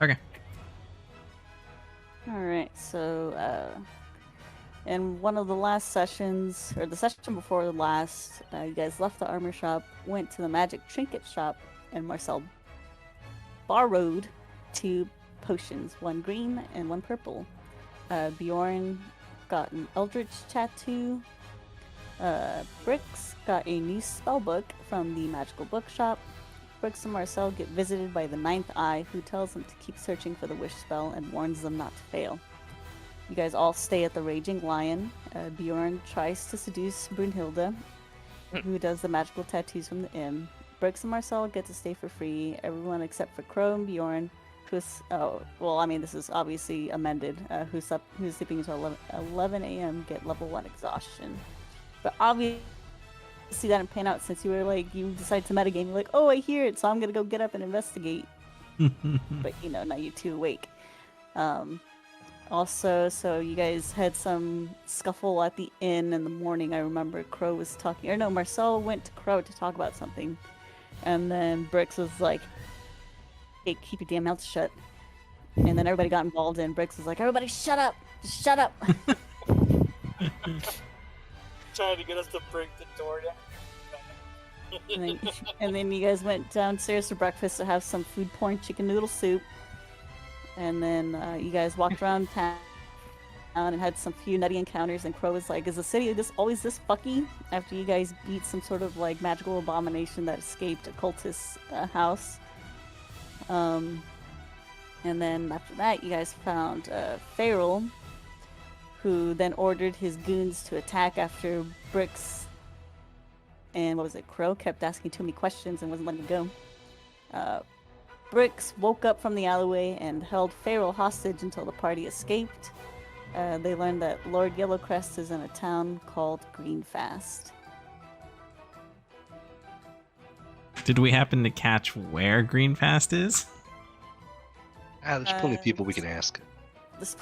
Okay. Alright, so, in one of the last sessions, or the session before the last, you guys left the armor shop, went to the magic trinket shop, and Marcel borrowed 2 potions, 1 green and 1 purple. Bjorn got an Eldritch tattoo. Brix got a new spellbook from the magical bookshop. Brix and Marcel get visited by the Ninth Eye, who tells them to keep searching for the wish spell and warns them not to fail. You guys all stay at the Raging Lion. Bjorn tries to seduce Brunhilde, who does the magical tattoos from the inn. Brix and Marcel get to stay for free. Everyone except for Crow and Bjorn, who's this is obviously amended. Who's sleeping until 11 a.m. get level 1 exhaustion. But obviously that didn't pan out since you decide to metagame. You're like, oh, I hear it, so I'm gonna go get up and investigate. But now you're too awake. Also, so you guys had some scuffle at the inn in the morning. I remember Crow was talking, or no, Marcel went to Crow to talk about something. And then Brix was like, hey, keep your damn mouth shut. And then everybody got involved, and Brix was like, everybody shut up! Just shut up! Trying to get us to break the door down. and then you guys went downstairs for breakfast to have some food porn chicken noodle soup. And then you guys walked around town and had some few nutty encounters, and Crow was like, is the city always this fucky? After you guys beat some sort of like magical abomination that escaped a cultist house. And then after that you guys found Farrell, who then ordered his goons to attack after Brix and Crow kept asking too many questions and wasn't letting him go. Brix woke up from the alleyway and held Farrell hostage until the party escaped. They learned that Lord Yellowcrest is in a town called Greenfast. Did we happen to catch where Greenfast is? There's plenty of people we can ask. Let's see.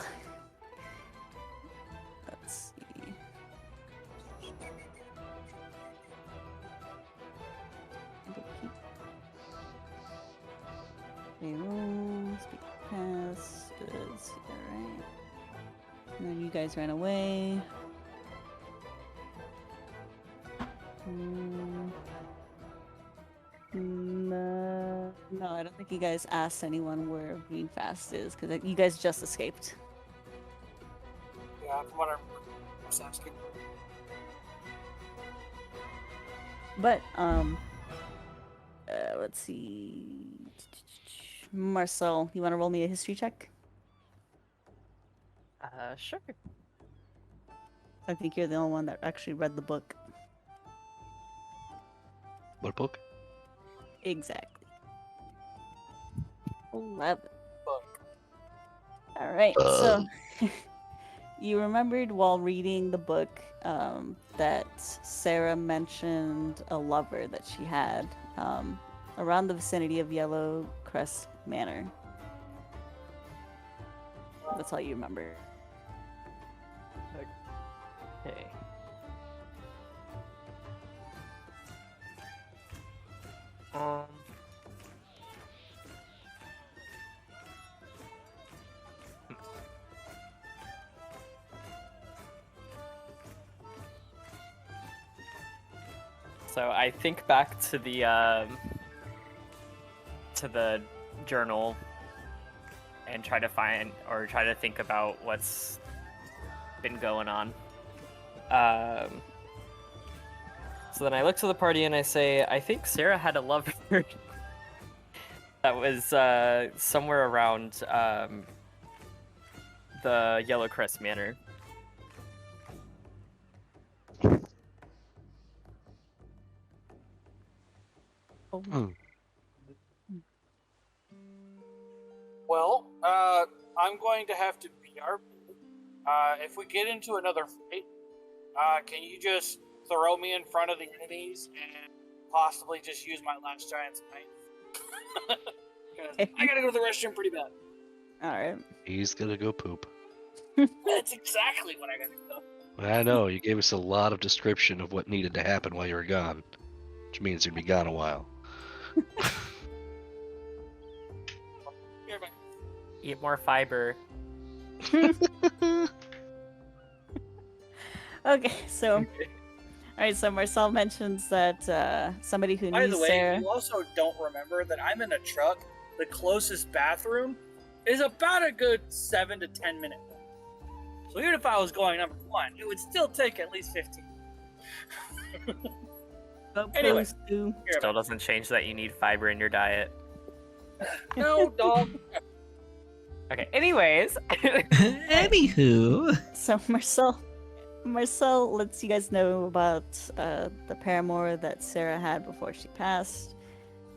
Candlekeep. Speak past is alright. And then you guys ran away. No, I don't think you guys asked anyone where Greenfast is, because you guys just escaped. Yeah, from what I remember, I was asking. But, let's see. Marcel, you want to roll me a history check? Sure. I think you're the only one that actually read the book. What book? Exactly. 11. Book. Alright, so you remembered while reading the book that Sarah mentioned a lover that she had around the vicinity of Yellowcrest Manor. That's all you remember. Okay. So I think back to the journal and try to think about what's been going on. So then I look to the party and I say, I think Sarah had a lover that was somewhere around the Yellowcrest Manor. Well, I'm going to have to BRB. If we get into another fight, can you just throw me in front of the enemies and possibly just use my last giant's knife? Because I gotta go to the restroom pretty bad. Alright. He's gonna go poop. That's exactly what I gotta do. I know, you gave us a lot of description of what needed to happen while you were gone. Which means you'd be gone a while. Here, man. Eat more fiber. Okay, so all right, so Marcel mentions that somebody who By knew the way, Sarah. you also don't remember that I'm in a truck. The closest bathroom is about a good 7 to 10 minute walk. So even if I was going number 1, it would still take at least 15. Anyway. Opposed to Still doesn't change that you need fiber in your diet. No, dog. Okay, anyways. Anywho. so Marcel lets you guys know about the paramour that Sarah had before she passed,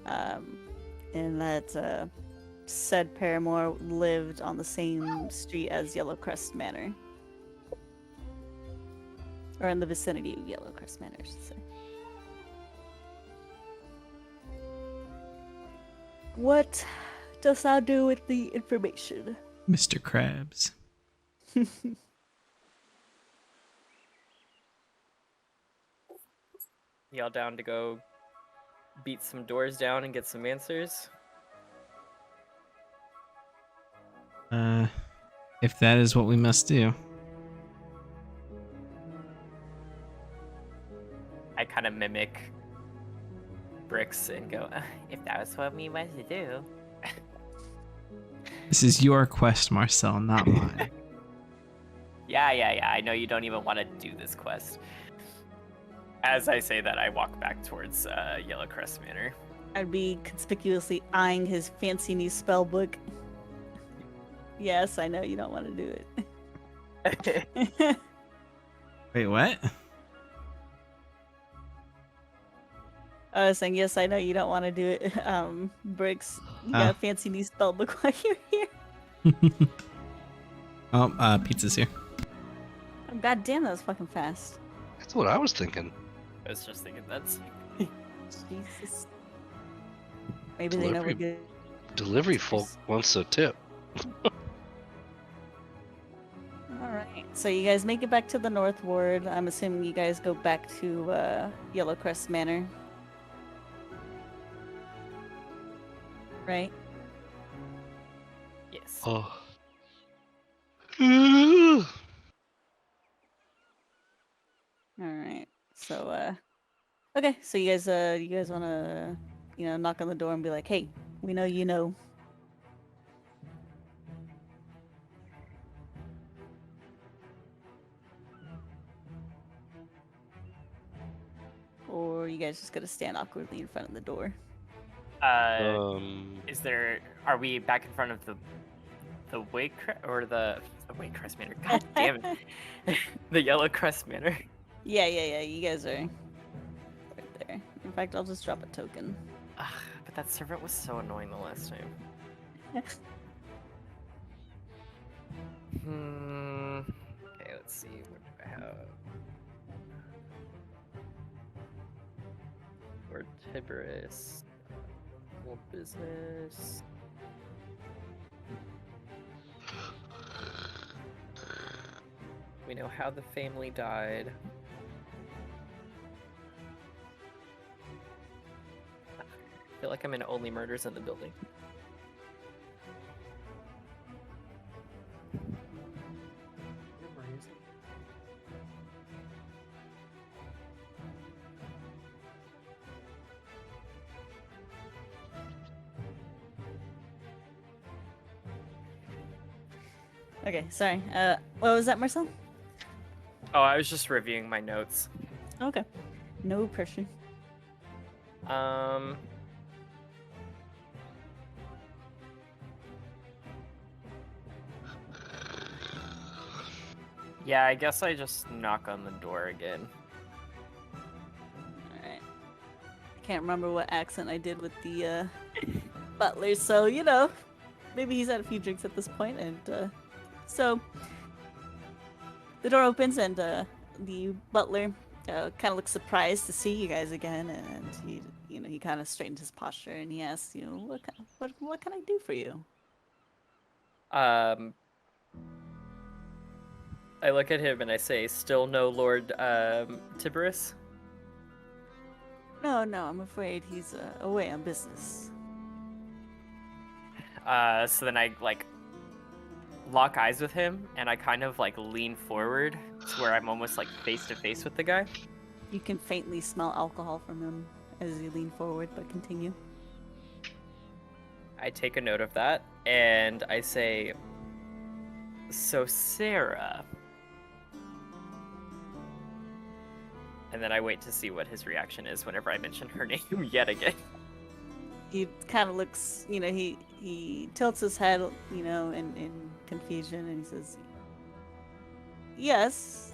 and that said paramour lived on the same street as Yellowcrest Manor, or in the vicinity of Yellowcrest Manor, I should say. What does that do with the information? Mr. Krabs. Y'all down to go beat some doors down and get some answers? If that is what we must do. I kind of mimic Bricks and go, if that was what we must do. This is your quest, Marcel, not mine. Yeah. I know you don't even want to do this quest. As I say that, I walk back towards Yellowcrest Manor. I'd be conspicuously eyeing his fancy new spell book. Yes, I know you don't want to do it. Wait, what? I was saying, yes, I know you don't want to do it. Bricks, you got a fancy new spell book while you're here. Oh, pizza's here. Oh, God damn, that was fucking fast. That's what I was thinking. I was just thinking that's... Jesus. Maybe they know we're good. Delivery folk wants a tip. Alright, so you guys make it back to the North Ward. I'm assuming you guys go back to Yellowcrest Manor. Right? Yes. Oh. Alright. So okay, so you guys wanna knock on the door and be like, hey, we know you know. Or you guys just gotta stand awkwardly in front of the door. Are we back in front of the Waycrest Manor? God damn it. The Yellowcrest Manor. Yeah, you guys are right there. In fact, I'll just drop a token. Ugh, but that servant was so annoying the last time. Okay, let's see. What do I have? Lord Tiberius. More business. We know how the family died. I feel like I'm in Only Murders in the Building. Okay, sorry. What was that, Marcel? Oh, I was just reviewing my notes. Okay. No pressure. Yeah, I guess I just knock on the door again. Alright. I can't remember what accent I did with the butler, so maybe he's had a few drinks at this point, and so the door opens and the butler kind of looks surprised to see you guys again, and he kind of straightens his posture and he asks, what can I do for you? I look at him and I say, still no Lord Tiberius? No, I'm afraid he's away on business. So then I lock eyes with him, and I kind of like lean forward to where I'm almost like face to face with the guy. You can faintly smell alcohol from him as you lean forward, but continue. I take a note of that, and I say, "So Sarah," and then I wait to see what his reaction is whenever I mention her name yet again. He kind of looks, he tilts his head, in confusion, and he says, yes,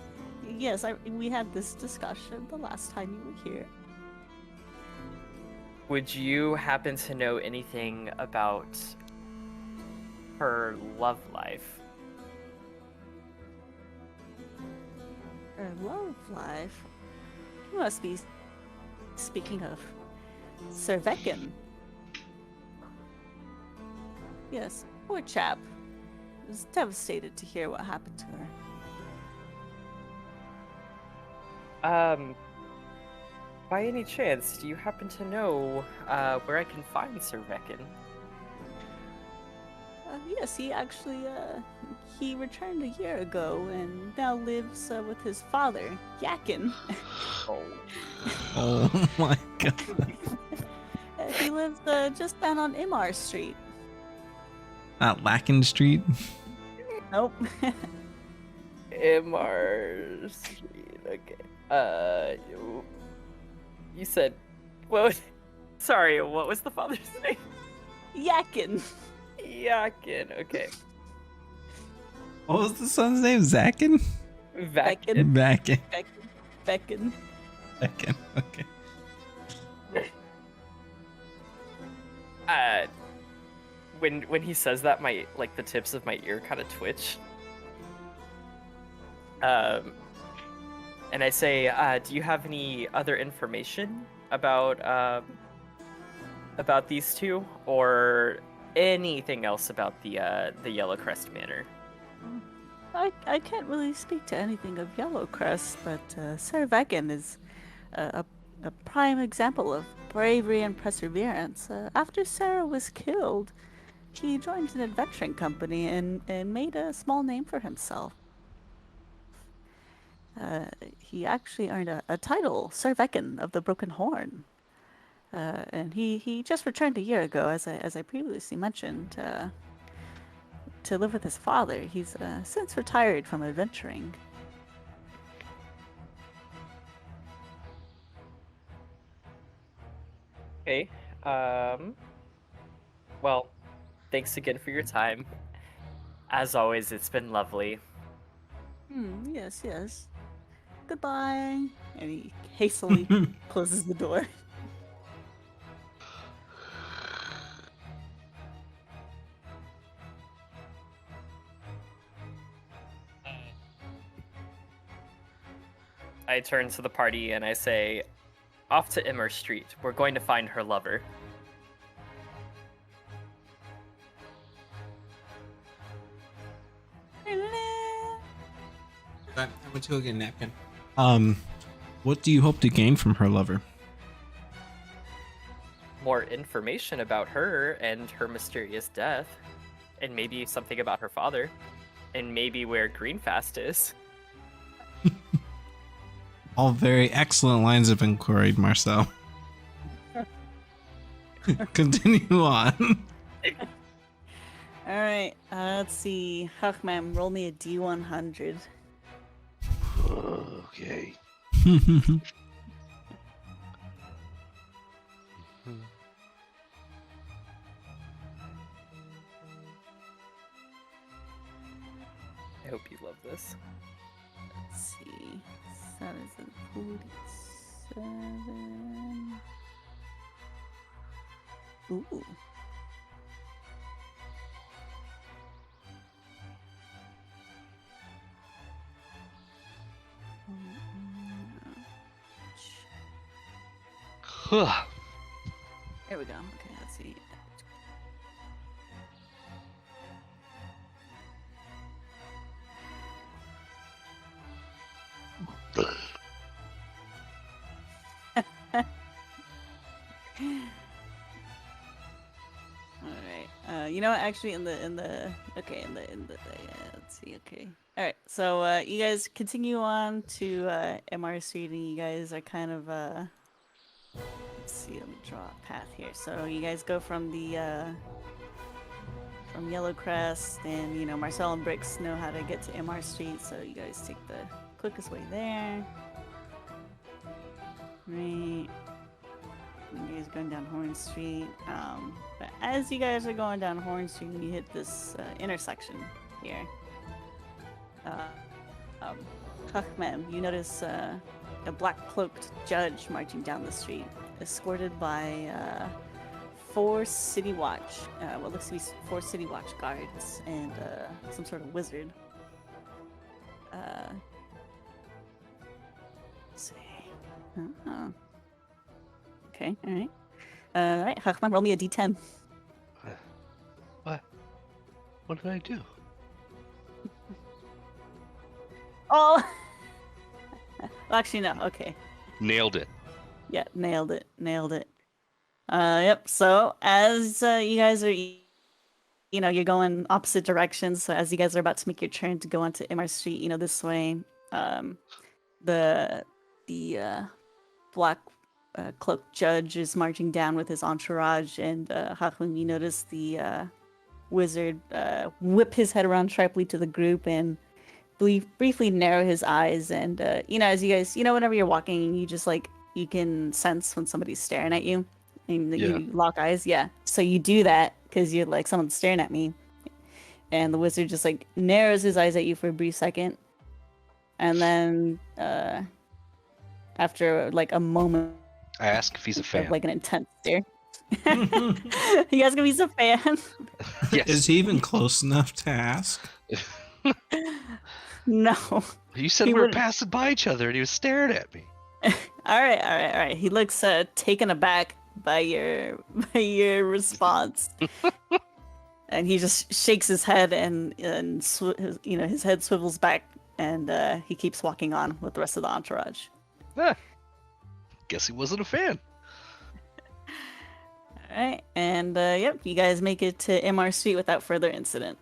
we had this discussion the last time you were here. Would you happen to know anything about her love life? Her love life? You must be speaking of Sir Vekin. Yes, poor chap. I was devastated to hear what happened to her. By any chance, do you happen to know where I can find Sir Vekin? Yes, he actually, he returned a year ago and now lives with his father, Yakin. Oh. Oh my god. He lives just down on Imar Street. Not Lacken Street. Nope. MR Street, okay. You said, well, sorry, what was the father's name? Yakin. Yakin, okay. What was the son's name? Zakin? Vakin. Vakin. Vekin. Vakin. Okay. When he says that, the tips of my ear kind of twitch. And I say, do you have any other information about these two, or anything else about the Yellowcrest Manor? I can't really speak to anything of Yellowcrest, but Sir Vekin is a prime example of bravery and perseverance. After Sarah was killed, he joined an adventuring company and made a small name for himself. He actually earned a title, Sir Vekin of the Broken Horn. And he just returned a year ago, as I previously mentioned, to live with his father. He's since retired from adventuring. Okay. Well, thanks again for your time. As always, it's been lovely. Yes. Goodbye. And he hastily closes the door. I turn to the party and I say, off to Immer Street. We're going to find her lover. I went to go get a napkin. What do you hope to gain from her lover? More information about her and her mysterious death. And maybe something about her father. And maybe where Greenfast is. All very excellent lines of inquiry, Marcel. Continue on. Alright, let's see. Huckman, roll me a D100. Okay. I hope you love this. Let's see. 47. Ooh. Here we go. Okay, let's see. You know what? Actually, okay, let's see. Okay, all right. So you guys continue on to MR Street, and you guys are kind of let's see. Let me draw a path here. So you guys go from the from Yellowcrest, and Marcel and Bricks know how to get to MR Street, so you guys take the quickest way there. Right. You guys going down Horn Street. But as you guys are going down Horn Street, you hit this intersection here. Hachmem, you notice a black-cloaked judge marching down the street, escorted by 4 City Watch, what looks to be 4 City Watch guards, and some sort of wizard. Let's see. Okay, alright. Alright, Hachman, roll me a d10. What? What did I do? Oh! Well, actually, no, okay. Nailed it. Yeah, nailed it. Yep, so as you guys are, you're going opposite directions, so as you guys are about to make your turn to go onto MR Street, this way, the black cloaked judge is marching down with his entourage, and Hachun, you notice the wizard whip his head around sharply to the group and briefly narrow his eyes, and as you guys, whenever you're walking, you just you can sense when somebody's staring at you, and you lock eyes. Yeah, so you do that because you're like, someone's staring at me, and the wizard just narrows his eyes at you for a brief second, and then after a moment, I ask if he's a fan. of, an intense stare. You guys gonna be a fan? Yes. Is he even close enough to ask? No. You said He we were wouldn't. passing by each other and he was staring at me. All right. He looks taken aback by your response, and he just shakes his head and his head swivels back, and he keeps walking on with the rest of the entourage. Guess he wasn't a fan. All right, and yep, you guys make it to MR Street without further incident.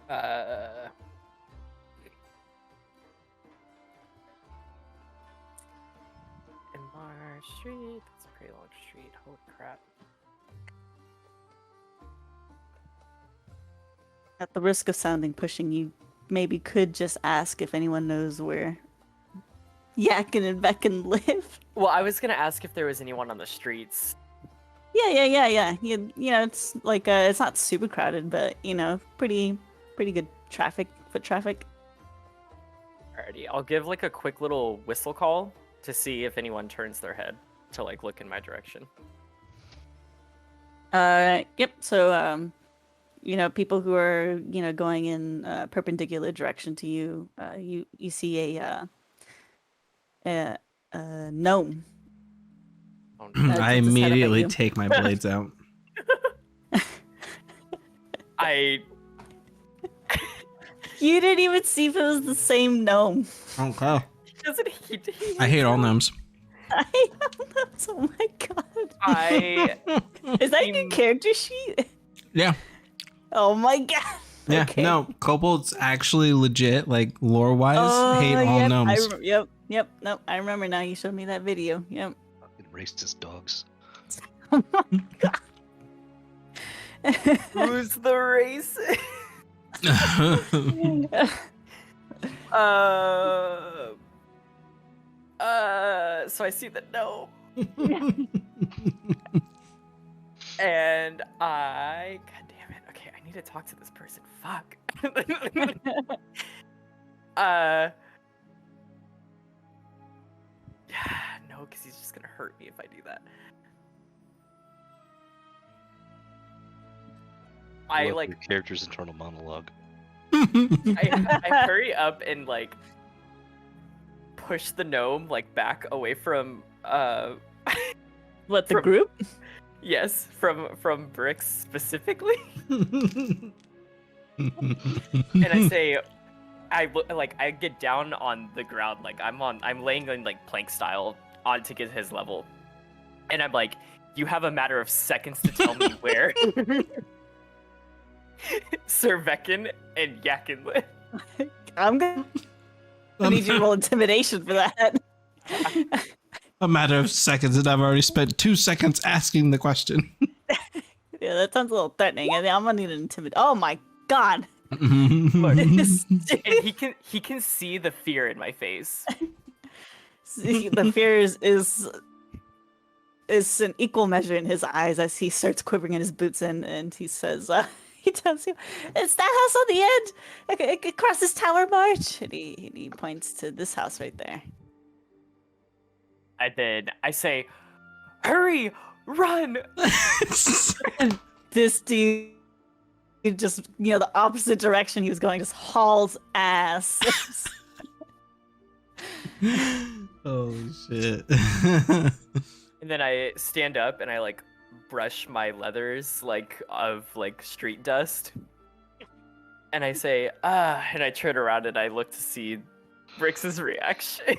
MR Street. That's a pretty long street. Holy crap. At the risk of sounding pushing, you maybe could just ask if anyone knows where Yakin and Becken live. Well, I was gonna ask if there was anyone on the streets. Yeah. It's it's not super crowded, but pretty good foot traffic. Alrighty, I'll give a quick little whistle call to see if anyone turns their head to look in my direction. Yep. So people who are going in perpendicular direction to you, you see a gnome. Oh, no. just I head up at immediately you. take my blades out. I You didn't even see if it was the same gnome. Okay. doesn't he? I hate all gnomes. I hate gnomes. Oh my god. Is that your character sheet? Yeah. Oh my god. Yeah. Okay. No, kobolds actually legit, lore-wise, hate all yep, gnomes. Yep. Nope. I remember now. You showed me that video. Yep. Fucking racist dogs. Oh my god. Who's the racist? So I see the gnome, and God damn it. Okay, I need to talk to this person. Fuck. No, because he's just gonna hurt me if I do that. I love your character's internal monologue. I hurry up and push the gnome back away from What, the From- group? yes, from Bricks specifically. And I say, I get down on the ground, like I'm laying in like plank style on to get his level, and I'm like, you have a matter of seconds to tell me where Sir Vekin and Yakin live. I'm gonna need you to roll intimidation for that. A matter of seconds, and I've already spent 2 seconds asking the question. Yeah, that sounds a little threatening. I think I'm gonna need an intimidate. Oh my god! Look, This- and he can see the fear in my face. the fear is an equal measure in his eyes as he starts quivering in his boots and he says, he tells you, it's that house on the end, across this tower march, and he points to this house right there. And then I say, hurry, run! This dude just, the opposite direction he was going, just hauls ass. Holy shit. And then I stand up and I like brush my leathers like of like street dust. And I say, and I turn around and I look to see Brix's reaction.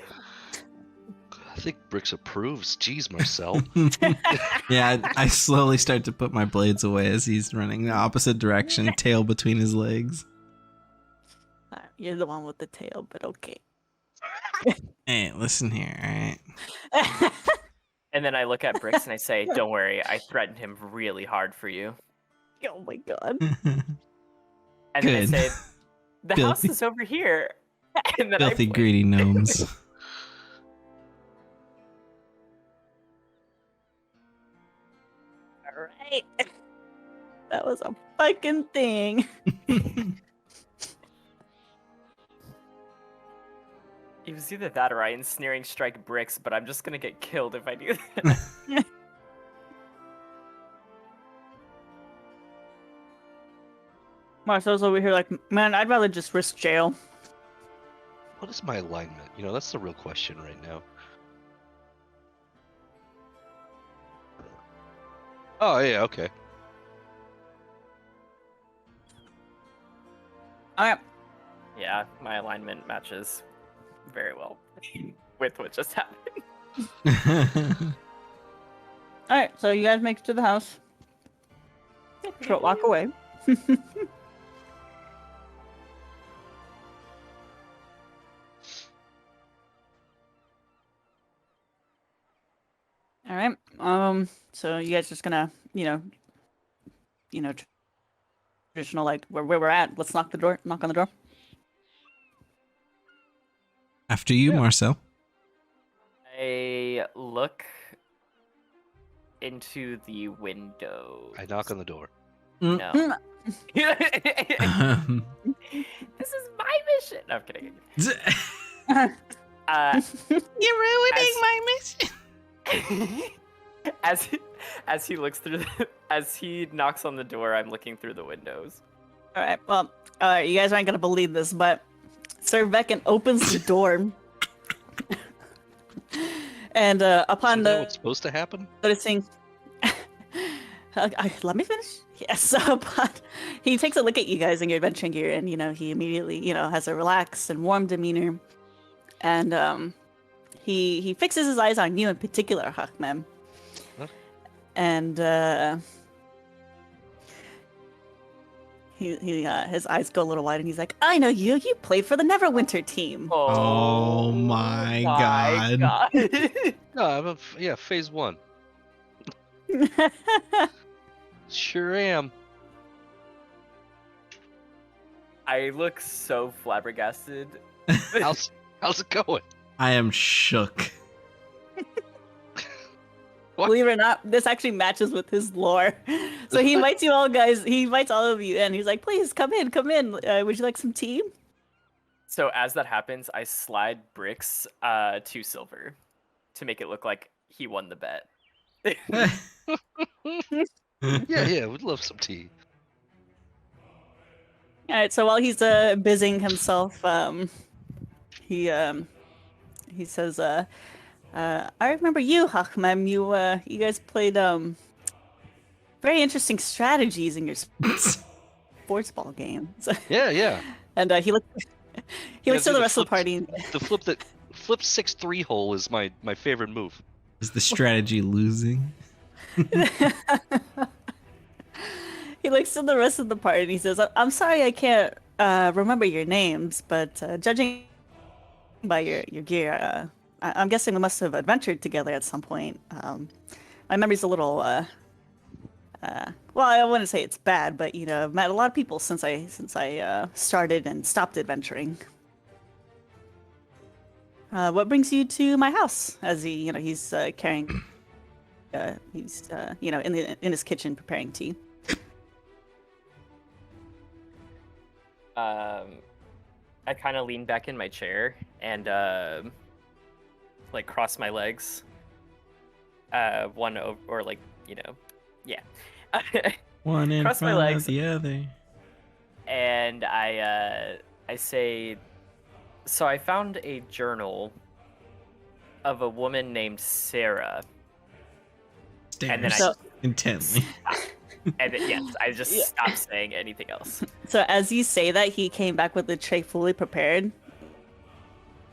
I think Brix approves. Jeez, Marcel. Yeah, I slowly start to put my blades away as he's running the opposite direction, tail between his legs. You're the one with the tail, but okay. Hey, listen here, alright? And then I look at Brix and I say, don't worry, I threatened him really hard for you. Oh my god. And then I Good. say, the house Filthy. is over here. And then Filthy, I point. greedy gnomes. Alright. That was a fucking thing. It was either that or I ensnaring strike Brix, but I'm just gonna get killed if I do that. Marcel's over here like, man, I'd rather just risk jail. What is my alignment? That's the real question right now. Oh, yeah, okay. Alright. Yeah, my alignment matches very well with what just happened. Alright, so you guys make it to the house. Short walk away. Alright. So you guys just gonna, traditional like where we're at. Let's knock on the door. After you, Marcel. I look into the window. I knock on the door. No. Mm. Um, This is my mission. No, I'm kidding. You're ruining my mission. As he looks through as he knocks on the door, I'm looking through the windows. Alright, well, you guys aren't gonna believe this, but Sir Vekin opens the door. And upon Isn't that what's supposed to happen? noticing let me finish. Yes, so he takes a look at you guys in your adventuring gear, and he immediately has a relaxed and warm demeanor, and he fixes his eyes on you in particular, Hakmem. Huh? And his eyes go a little wide, and he's like, "I know you. You played for the Neverwinter team." Oh my god. No, I'm phase 1. Sure am. I look so flabbergasted. How's it going? I am shook. What? Believe it or not, this actually matches with his lore. So he invites you all guys. He invites all of you, and he's like, "Please come in, come in. Would you like some tea?" So as that happens, I slide Brix 2 silver to make it look like he won the bet. Yeah, we'd love some tea. All right. So while he's busying himself, he says, "I remember you, Hakmem. You guys played very interesting strategies in your sports ball games." Yeah. And He Yeah, looks to do the the rest of the flip- party. The flip 6-3 hole is my favorite move. Is the strategy losing? He looks to the rest of the party and he says, "I'm sorry I can't remember your names, but judging by your gear, I'm guessing we must have adventured together at some point. My memory's a little well, I wouldn't say it's bad, but you know, I've met a lot of people since I started and stopped adventuring. What brings you to my house?" As he's carrying, he's in his kitchen preparing tea. I kind of lean back in my chair and like cross my legs. One over, or like yeah. One in Cross my front of legs. the other. And I say, so I found a journal of a woman named Sarah. And then Stares So- intently. and then, yes, I just Yeah. stopped saying anything else. So as you say that, he came back with the tray fully prepared.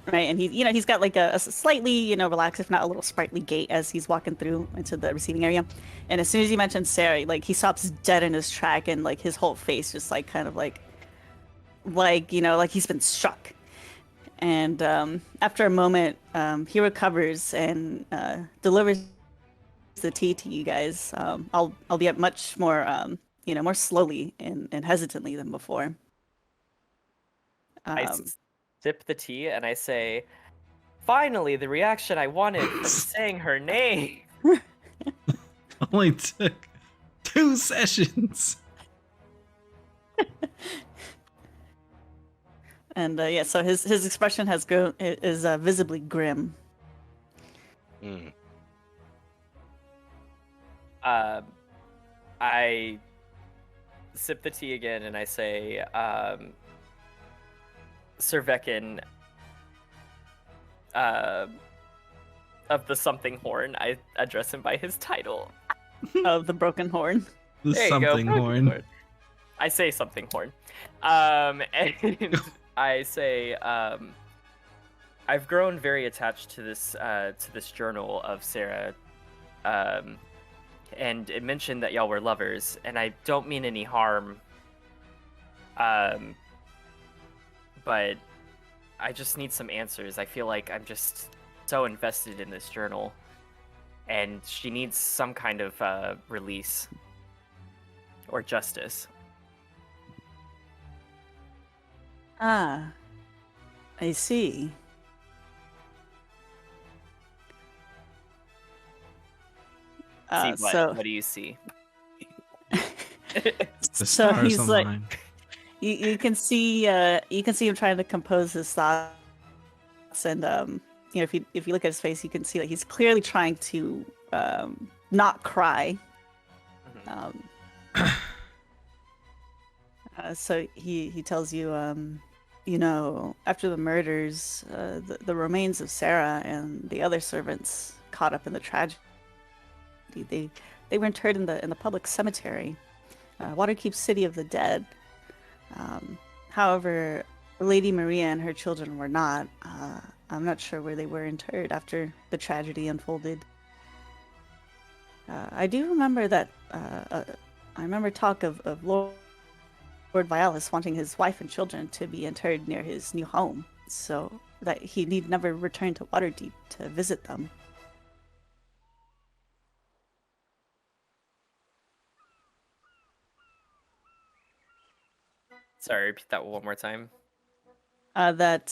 Right, and he's got like a slightly, relaxed, if not a little sprightly gait as he's walking through into the receiving area. And as soon as you mention Sarah, like he stops dead in his track and like his whole face just like kind of like he's been struck. And after a moment, he recovers and delivers the tea to you guys. Albeit much more, more slowly and hesitantly than before. I sip the tea and I say, finally, the reaction I wanted from saying her name. Only took 2 sessions. And yeah, so his expression has grown is visibly grim. Mm. I sip the tea again and I say, Sir Vekin, of the something horn. I address him by his title. Of the broken horn. The There you go, something broken horn. I say something horn. And I say, I've grown very attached to this journal of Sarah. And it mentioned that y'all were lovers, and I don't mean any harm. But I just need some answers. I feel like I'm just so invested in this journal, and she needs some kind of release or justice. Ah, I see. See what? So What do you see? The so stars he's like, align. you can see him trying to compose his thoughts, and if you look at his face, you can see that he's clearly trying to not cry. Mhm. So he tells you, after the murders, the remains of Sarah and the other servants caught up in the tragedy. They were interred in the public cemetery, Waterkeep City of the Dead. However, Lady Maria and her children were not. I'm not sure where they were interred after the tragedy unfolded. I do remember that. I remember talk of Lord Vialis wanting his wife and children to be interred near his new home, so that he need never return to Waterdeep to visit them. Sorry, repeat that one more time. That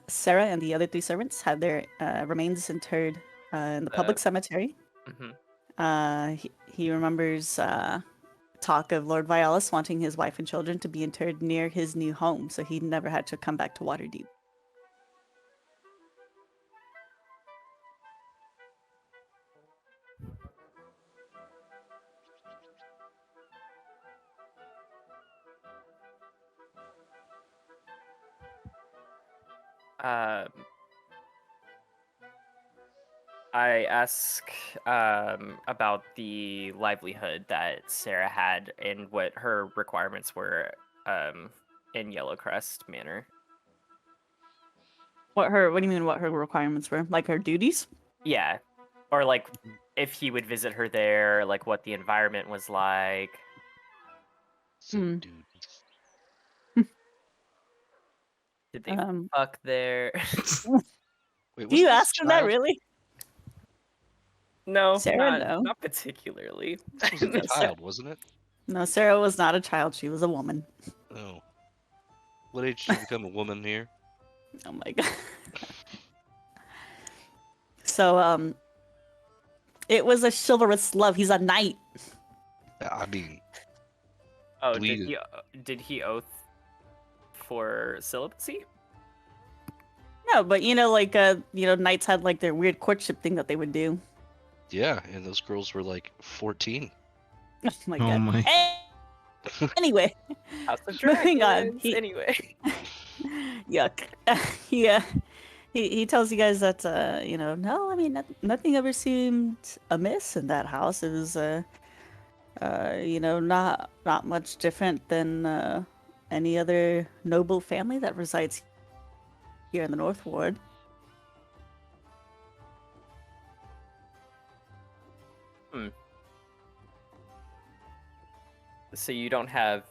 Sarah and the other 3 servants had their remains interred in the public cemetery. Mm-hmm. He remembers talk of Lord Vialis wanting his wife and children to be interred near his new home, so he never had to come back to Waterdeep. I ask about the livelihood that Sarah had and what her requirements were in Yellowcrest Manor. What do you mean? What her requirements were? Like her duties? Yeah, or like if he would visit her there, like what the environment was like. Some dude. Did they Um, fuck there? Wait, do you wasn't this ask him that child? really? No, Sarah, no. not particularly. This was a No, Sarah, child, wasn't it? no, Sarah was not a child. She was a woman. Oh. What age did you become a woman here? Oh my god. So, it was a chivalrous love. He's a knight. I mean, Oh, Bleed. did he oath for celibacy? No, but like knights had like their weird courtship thing that they would do. yeah, and those girls were like 14. Oh my Oh god. my. Anyway, House of moving on. Dragons. Anyway. Yuck. Yeah. He tells you guys that no, I mean nothing ever seemed amiss in that house. It was not much different than any other noble family that resides here in the North Ward. So you don't have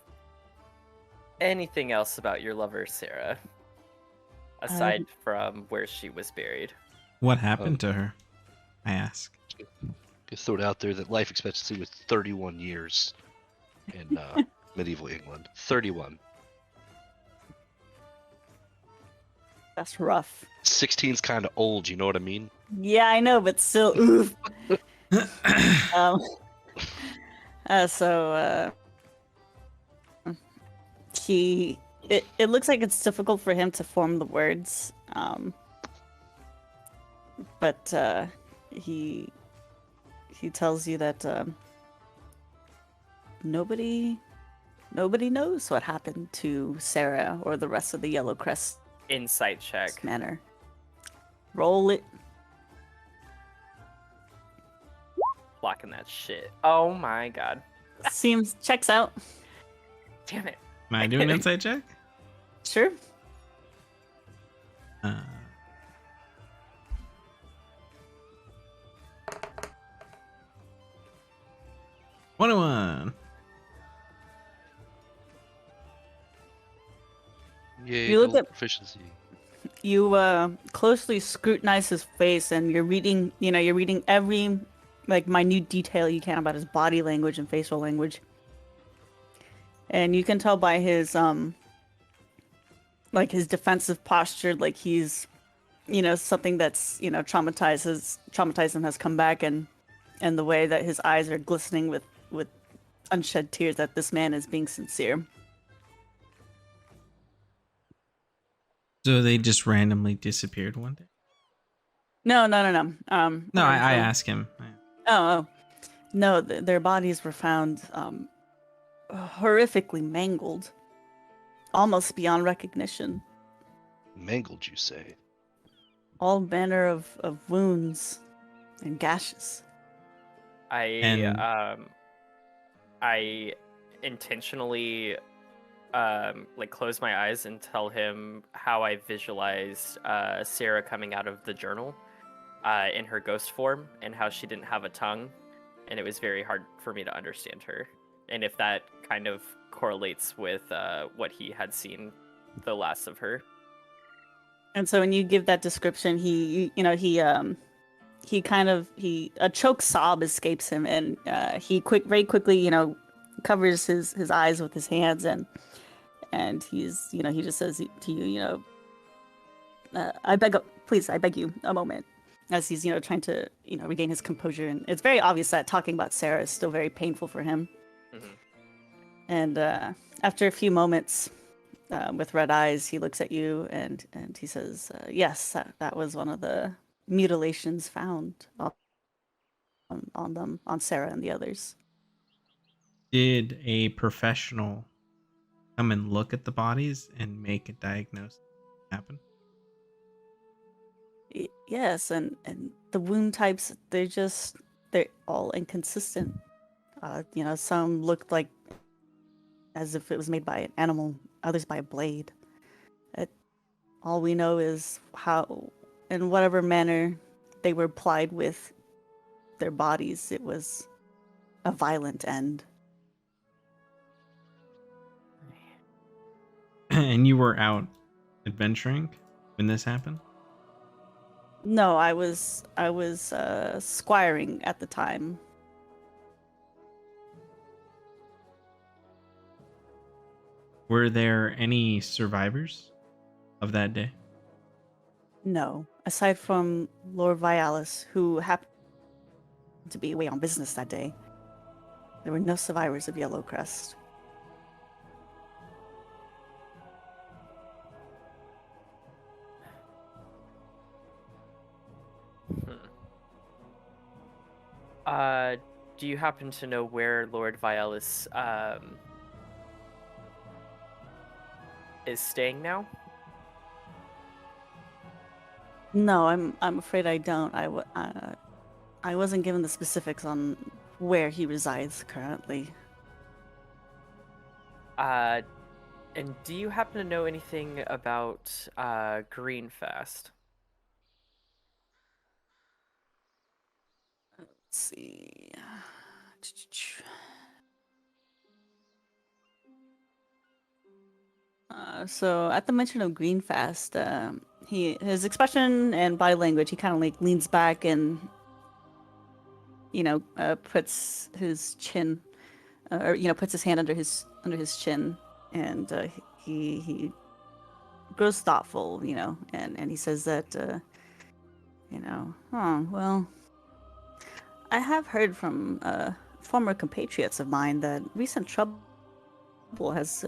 anything else about your lover, Sarah, aside from where she was buried? What happened to her? I ask. Just throw it out there that life expectancy was 31 years in medieval England. 31. That's rough. 16's kind of old, you know what I mean? Yeah, I know, but still, oof. um, so it looks like it's difficult for him to form the words, but he tells you that nobody knows what happened to Sarah or the rest of the Yellow Crest Insight check. Manor. Roll it. Blocking that shit. Oh my god. Checks out. Damn it. Am I doing an insight check? Sure. 21. Yay, You look double at- proficiency. You closely scrutinize his face, and you're reading every like minute detail you can about his body language and facial language. And you can tell by his like his defensive posture, like he's something that's traumatized him has come back, and the way that his eyes are glistening with unshed tears, that this man is being sincere. So they just randomly disappeared one day? No. No, I ask him. Oh. No, their bodies were found horrifically mangled, almost beyond recognition. Mangled, you say? All manner of wounds and gashes. I intentionally like close my eyes and tell him how I visualized Sarah coming out of the journal in her ghost form, and how she didn't have a tongue, and it was very hard for me to understand her, and if that kind of correlates with what he had seen the last of her. And so when you give that description, a choke sob escapes him, and he very quickly covers his eyes with his hands, and he just says to you, I beg you a moment, as he's trying to regain his composure. And it's very obvious that talking about Sarah is still very painful for him. Mm-hmm. And after a few moments, with red eyes, he looks at you and he says, yes, that was one of the mutilations found on Sarah and the others. Did a professional come and look at the bodies and make a diagnosis happen? Yes, and the wound types, they're all inconsistent. Some looked like as if it was made by an animal. others by a blade. It, all we know is how, in whatever manner they were plied with their bodies, it was a violent end. And you were out adventuring when this happened? No, I was squiring at the time. Were there any survivors of that day? No, aside from Lord Vialis, who happened to be away on business that day, there were no survivors of Yellow Crest. Hmm. Uh, do you happen to know where Lord Vialis is staying now? No, I'm afraid I don't. I wasn't given the specifics on where he resides currently. Uh, and do you happen to know anything about Greenfast? Let's see. So at the mention of Greenfast, his expression and body language, he kind of like leans back and puts his chin, or puts his hand under his chin, and he grows thoughtful, and he says that well, I have heard from former compatriots of mine that recent trouble has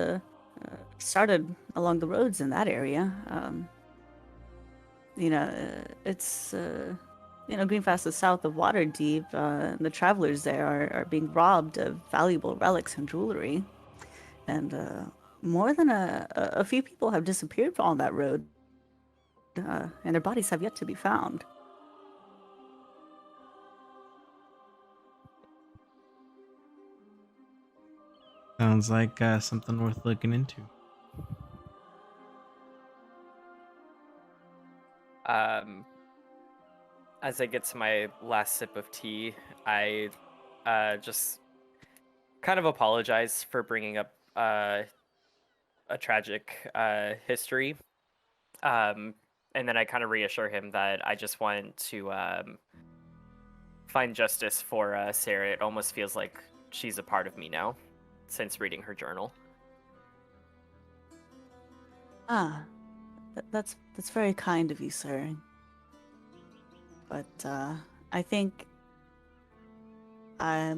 started along the roads in that area. It's Greenfast is south of Waterdeep. The travelers there are being robbed of valuable relics and jewelry, and more than a few people have disappeared on that road, and their bodies have yet to be found. Sounds like something worth looking into. Um, as I get to my last sip of tea, I just kind of apologize for bringing up a tragic history. Um, and then I kind of reassure him that I just want to find justice for Sarah. It almost feels like she's a part of me now since reading her journal. Ah, that's very kind of you, sir. But I think at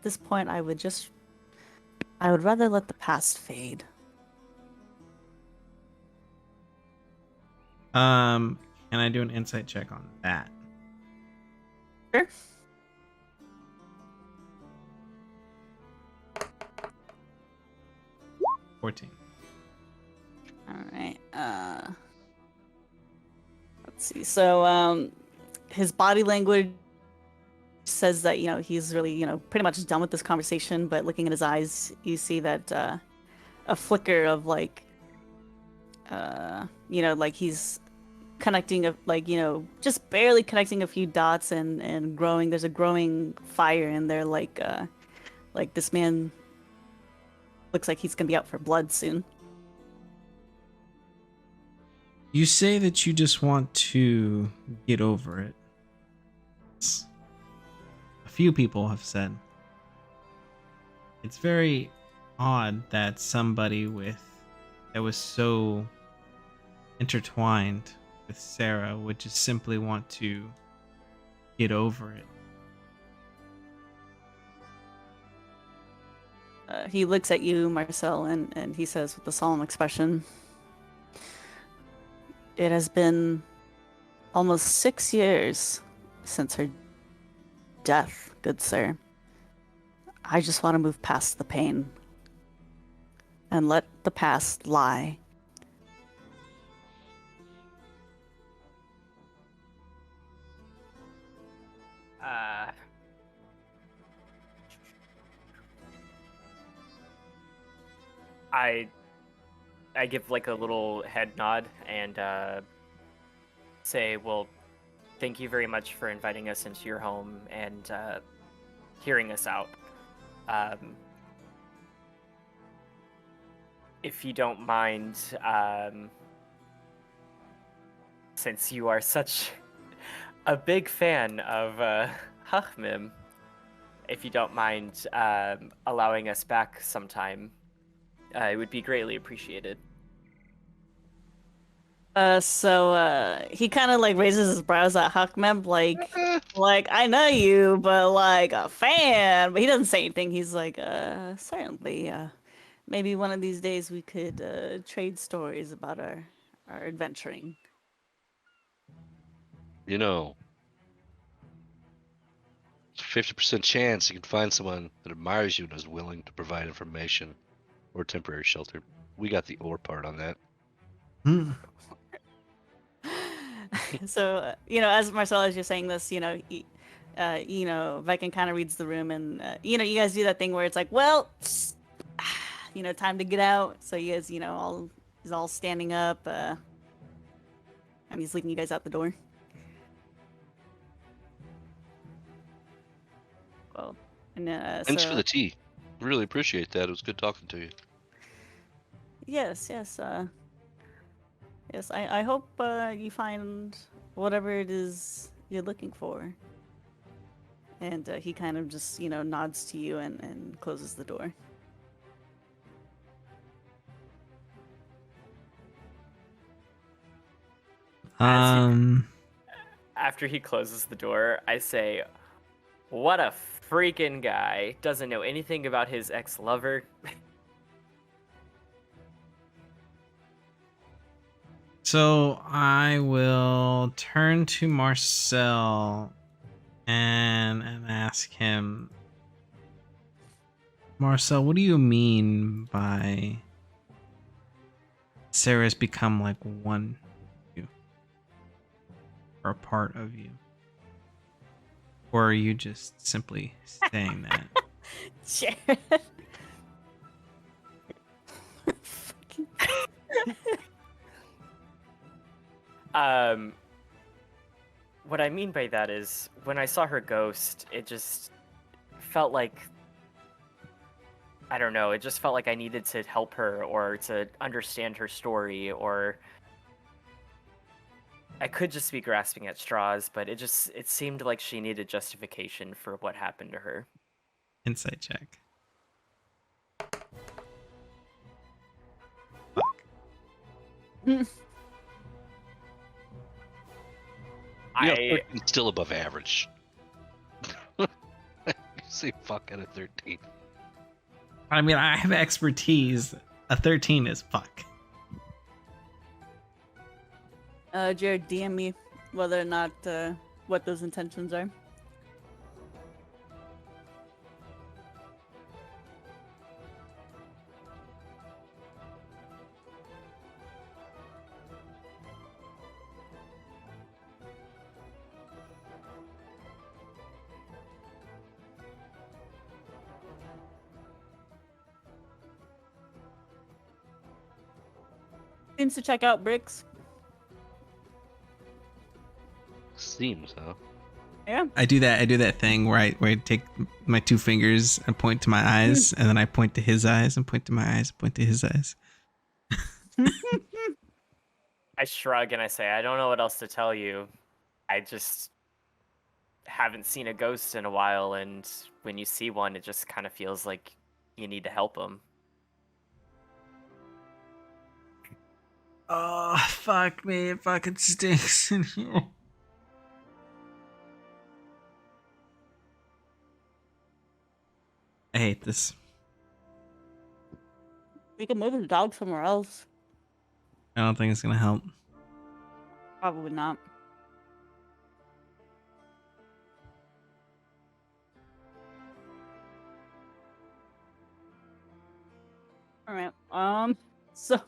this point I would rather let the past fade. Can I do an insight check on that? Sure. – 14. All right. Let's see. So his body language says that he's really pretty much done with this conversation. But looking at his eyes, you see that a flicker of like like he's connecting just barely connecting a few dots and growing. There's a growing fire in there. Like this man looks like he's gonna be out for blood soon. You say that you just want to get over it. A few people have said it's very odd that somebody that was so intertwined with Sarah would just simply want to get over it. He looks at you, Marcel, and he says with a solemn expression, "It has been almost 6 years since her death, good sir. I just want to move past the pain and let the past lie." I I give like a little head nod and say, "Well, thank you very much for inviting us into your home and hearing us out. Um, if you don't mind, since you are such a big fan of Hachmim, if you don't mind allowing us back sometime, it would be greatly appreciated." He kind of like raises his brows at Hakmeb, Eh, like I know you, but like a fan. But he doesn't say anything. He's like, certainly, maybe one of these days we could trade stories about our adventuring. you know, 50% chance you can find someone that admires you and is willing to provide information or temporary shelter. We got the or part on that. Hmm. So, as Marcel, as you're saying this, Viking kind of reads the room, and you guys do that thing where it's like, well, time to get out. So you guys, he's all standing up, and he's leading you guys out the door. Well, and Thanks for the tea. Really appreciate that. It was good talking to you. yes, yes. I hope you find whatever it is you're looking for. And he kind of just, nods to you and closes the door. After he closes the door, I say, "What a freaking guy. Doesn't know anything about his ex-lover." So I will turn to Marcel and ask him, Marcel, what do you mean by Sarah's become like one of you, or a part of you? Or are you just simply saying that? Jared. What I mean by that is when I saw her ghost, it just felt like, I don't know, it just felt like I needed to help her or to understand her story, or I could just be grasping at straws, but it seemed like she needed justification for what happened to her. Insight check. Yeah, I 13's still above average. You say fuck at a 13. I mean, I have expertise. A 13 is fuck. Jared, DM me whether or not what those intentions are. Seems to check out bricks. Seems, huh? Yeah. I do that thing where I take my two fingers and point to my eyes, and then I point to his eyes and point to my eyes, point to his eyes. I shrug and I say, "I don't know what else to tell you. I just haven't seen a ghost in a while, and when you see one, it just kind of feels like you need to help them." Oh, fuck me. It fucking stinks in here. I hate this. We can move the dog somewhere else. I don't think it's gonna help. Probably not. All right. So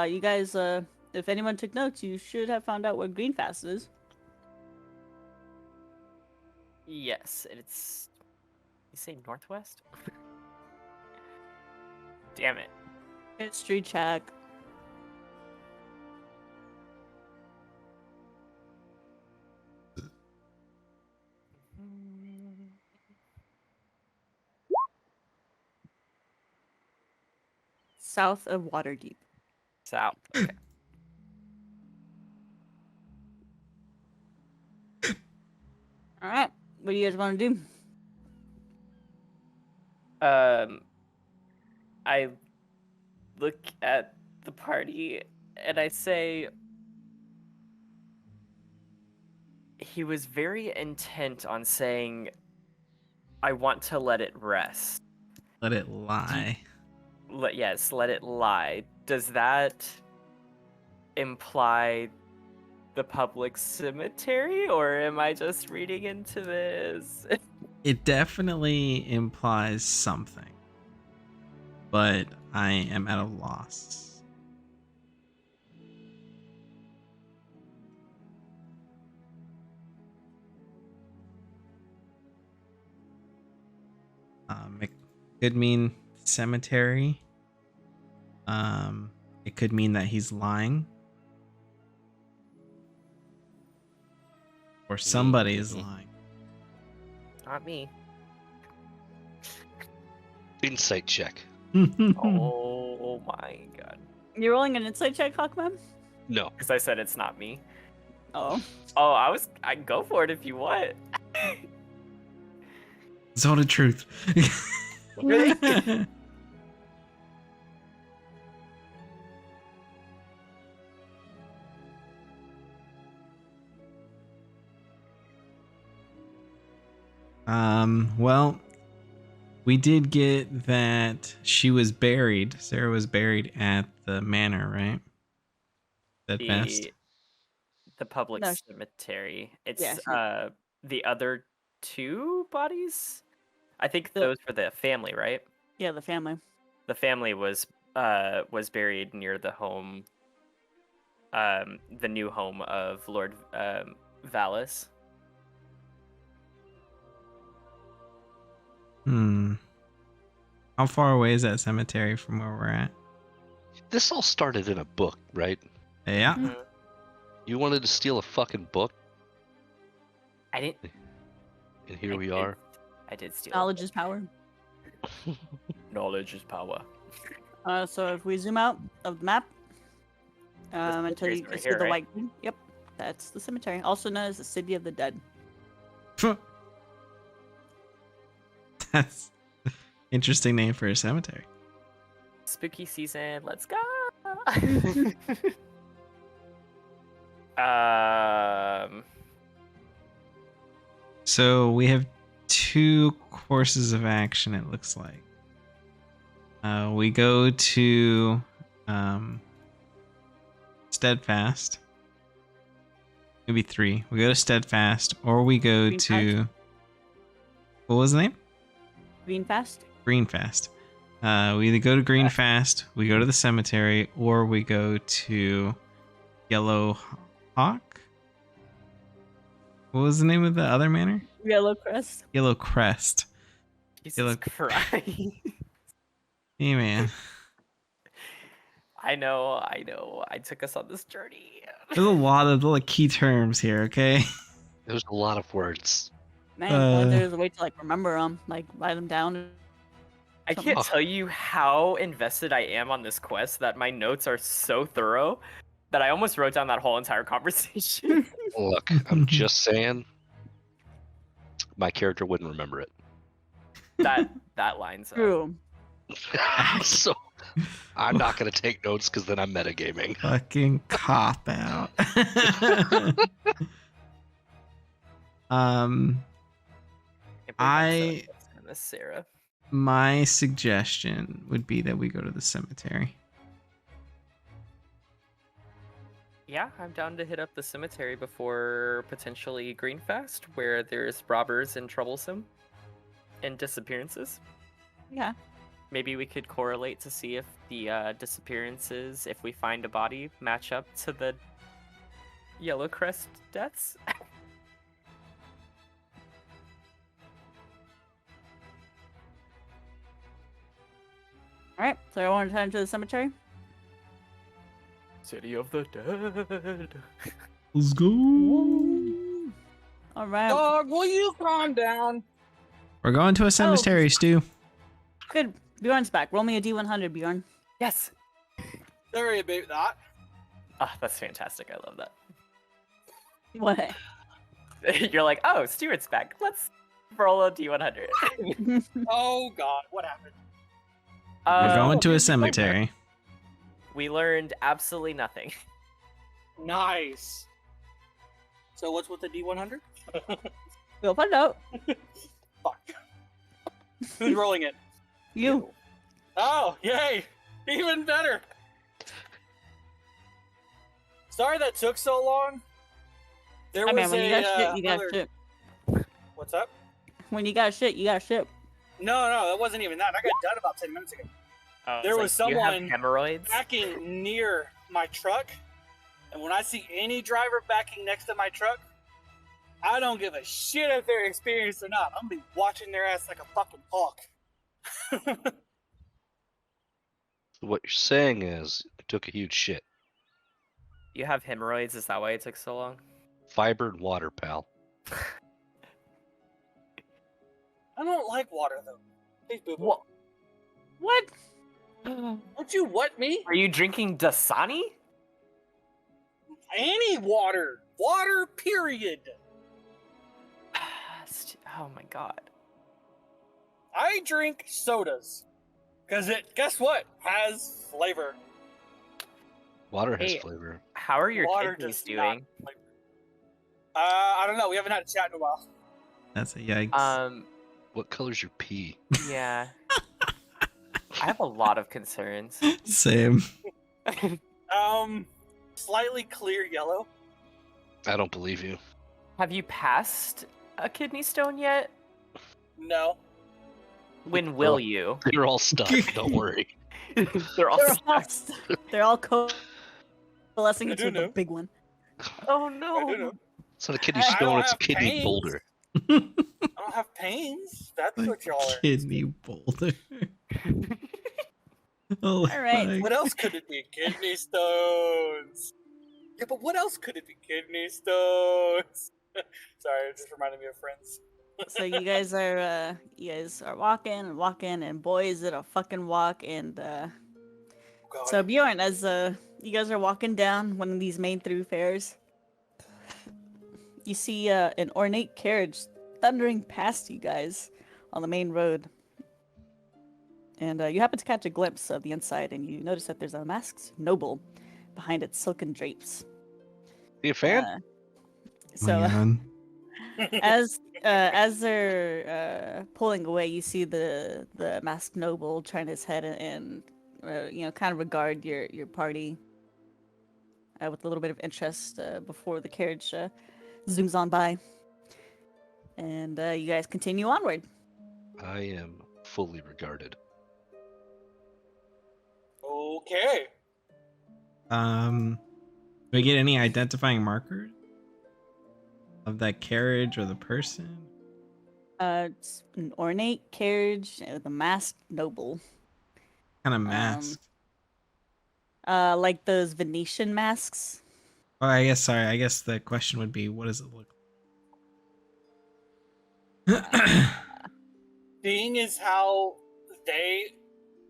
you guys, if anyone took notes, you should have found out where Greenfast is. Yes, it's, you say northwest? Damn it. History check. South of Waterdeep. South. Okay. All right. What do you guys want to do? I look at the party and I say, he was very intent on saying, I want to let it rest. Let it lie. Yes, let it lie. Does that imply the public cemetery, or am I just reading into this? It definitely implies something, but I am at a loss. It could mean cemetery. It could mean that he's lying, or somebody is lying. Not me. Insight check. Oh my god. You're rolling an insight check, Hawkman? No. Because I said it's not me. Oh. Oh, I can go for it if you want. Zone of truth. Well, we did get that she was buried. Sarah was buried at the manor, right? Steadfast. The public No. cemetery. It's Yeah. the other two bodies? I think The- those were the family, right? Yeah, the family. The family was buried near the home, the new home of Lord Valis. How far away is that cemetery from where we're at? This all started in a book, right? Yeah. Mhm. You wanted to steal a fucking book, I didn't. and here I we did- are. I did steal. Knowledge is power. Knowledge is power. So if we zoom out of the map, until cemetery's you right can see here, the right? white green. Yep, that's the cemetery, also known as the City of the Dead. That's interesting name for a cemetery. Spooky season. Let's go. um. So we have two courses of action, it looks like. We go to Steadfast. Maybe three. We go to Steadfast, or we go Greenfast. to... What was the name? Greenfast. Greenfast. We either go to Greenfast, we go to the cemetery, or we go to Yellow Hawk? What was the name of the other manor? Yellow Crest. Yellow Crest. Jesus Christ. Hey, man. I know. I took us on this journey. There's a lot of little key terms here, okay? There's a lot of words. Man, there's a way to remember them, write them down. I can't tell you how invested I am on this quest that my notes are so thorough that I almost wrote down that whole entire conversation. Look, I'm just saying, my character wouldn't remember it. that lines up. True. So I'm not gonna take notes because then I'm metagaming. Fucking cop out. Miss Sarah. My suggestion would be that we go to the cemetery. Yeah, I'm down to hit up the cemetery before potentially Greenfast, where there's robbers and troublesome and disappearances. Yeah. Maybe we could correlate to see if the disappearances, if we find a body, match up to the Yellow Crest deaths. right, so I want to head to the cemetery. City of the Dead. Let's go. All right, Dog, will you calm down? We're going to a cemetery, Stu. good. Bjorn's back. Roll me a D100, Bjorn. Yes. Sorry about that. Ah, that's fantastic. I love that. What? You're like, oh, Stuart's back. Let's roll a D100. Oh God, what happened? We're going to a here's the cemetery. We learned absolutely nothing. Nice. So what's with the D100? We'll find out. Fuck. Who's rolling it? You. Oh, yay! Even better. Sorry that took so long. There I was mean, when you a got shit, you got other- shit. What's up? When you got shit, you got shit. No, that wasn't even that. I got done about 10 minutes ago. There was You have someone hemorrhoids. backing near my truck, and when I see any driver backing next to my truck, I don't give a shit if they're experienced or not. I'm gonna be watching their ass like a fucking hawk. What you're saying is, you took a huge shit. You have hemorrhoids. Is that why it took so long? Fibered water, pal. I don't like water though. Please, boo boo. What? What? Don't you what me? Are you drinking Dasani? Any water. Water, period. Oh my god. I drink sodas. Because it, guess what? Has flavor. Water has Hey. flavor. How are your Water kidneys does not doing? flavor. I don't know. We haven't had a chat in a while. That's a yikes. What color's your pee? Yeah. I have a lot of concerns. Same. Slightly clear yellow. I don't believe you. Have you passed a kidney stone yet? No. When will you? You're all stuck. Don't worry. They're all stuck. They're all coalescing I into do the know. big one. Oh I don't no. know. It's not a kidney I stone, don't it's a have kidney pains. boulder. I don't have pains. That's what y'all are. Kidney boulder. Oh, All right. my What else could it be? Kidney stones. Yeah, but what else could it be? Kidney stones. Sorry, it just reminded me of Friends. So you guys are walking and walking, and boy is it a fucking walk. And God. so Bjorn, as you guys are walking down one of these main thoroughfares, you see an ornate carriage thundering past you guys on the main road. And you happen to catch a glimpse of the inside, and you notice that there's a masked noble behind its silken drapes. You a fan? So God. as they're pulling away, you see the masked noble turn his head and kind of regard your party with a little bit of interest before the carriage zooms on by, and you guys continue onward. I am fully regarded. Okay. Do we get any identifying markers of that carriage or the person? It's an ornate carriage with a masked noble. Kind of mask. Like those Venetian masks. Well, I guess the question would be, what does it look like? Seeing as how they,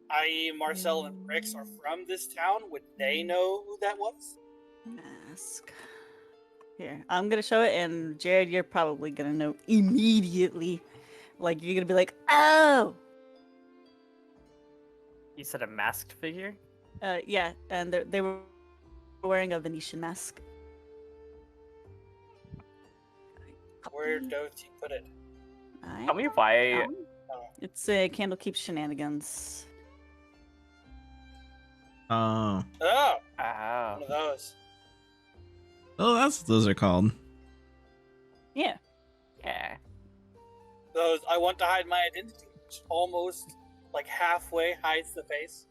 i.e. Marcel and Rix, are from this town, would they know who that was? Mask. Here, I'm gonna show it, and Jared, you're probably gonna know immediately. Like, you're gonna be like, oh! You said a masked figure? Yeah, and they were wearing a Venetian mask. Where does he put it? Tell me why. It's Candlekeep shenanigans. Oh. Oh, Oh. one of those. Oh, that's what those are called. Yeah. Yeah. Those I want to hide my identity, which almost like halfway hides the face.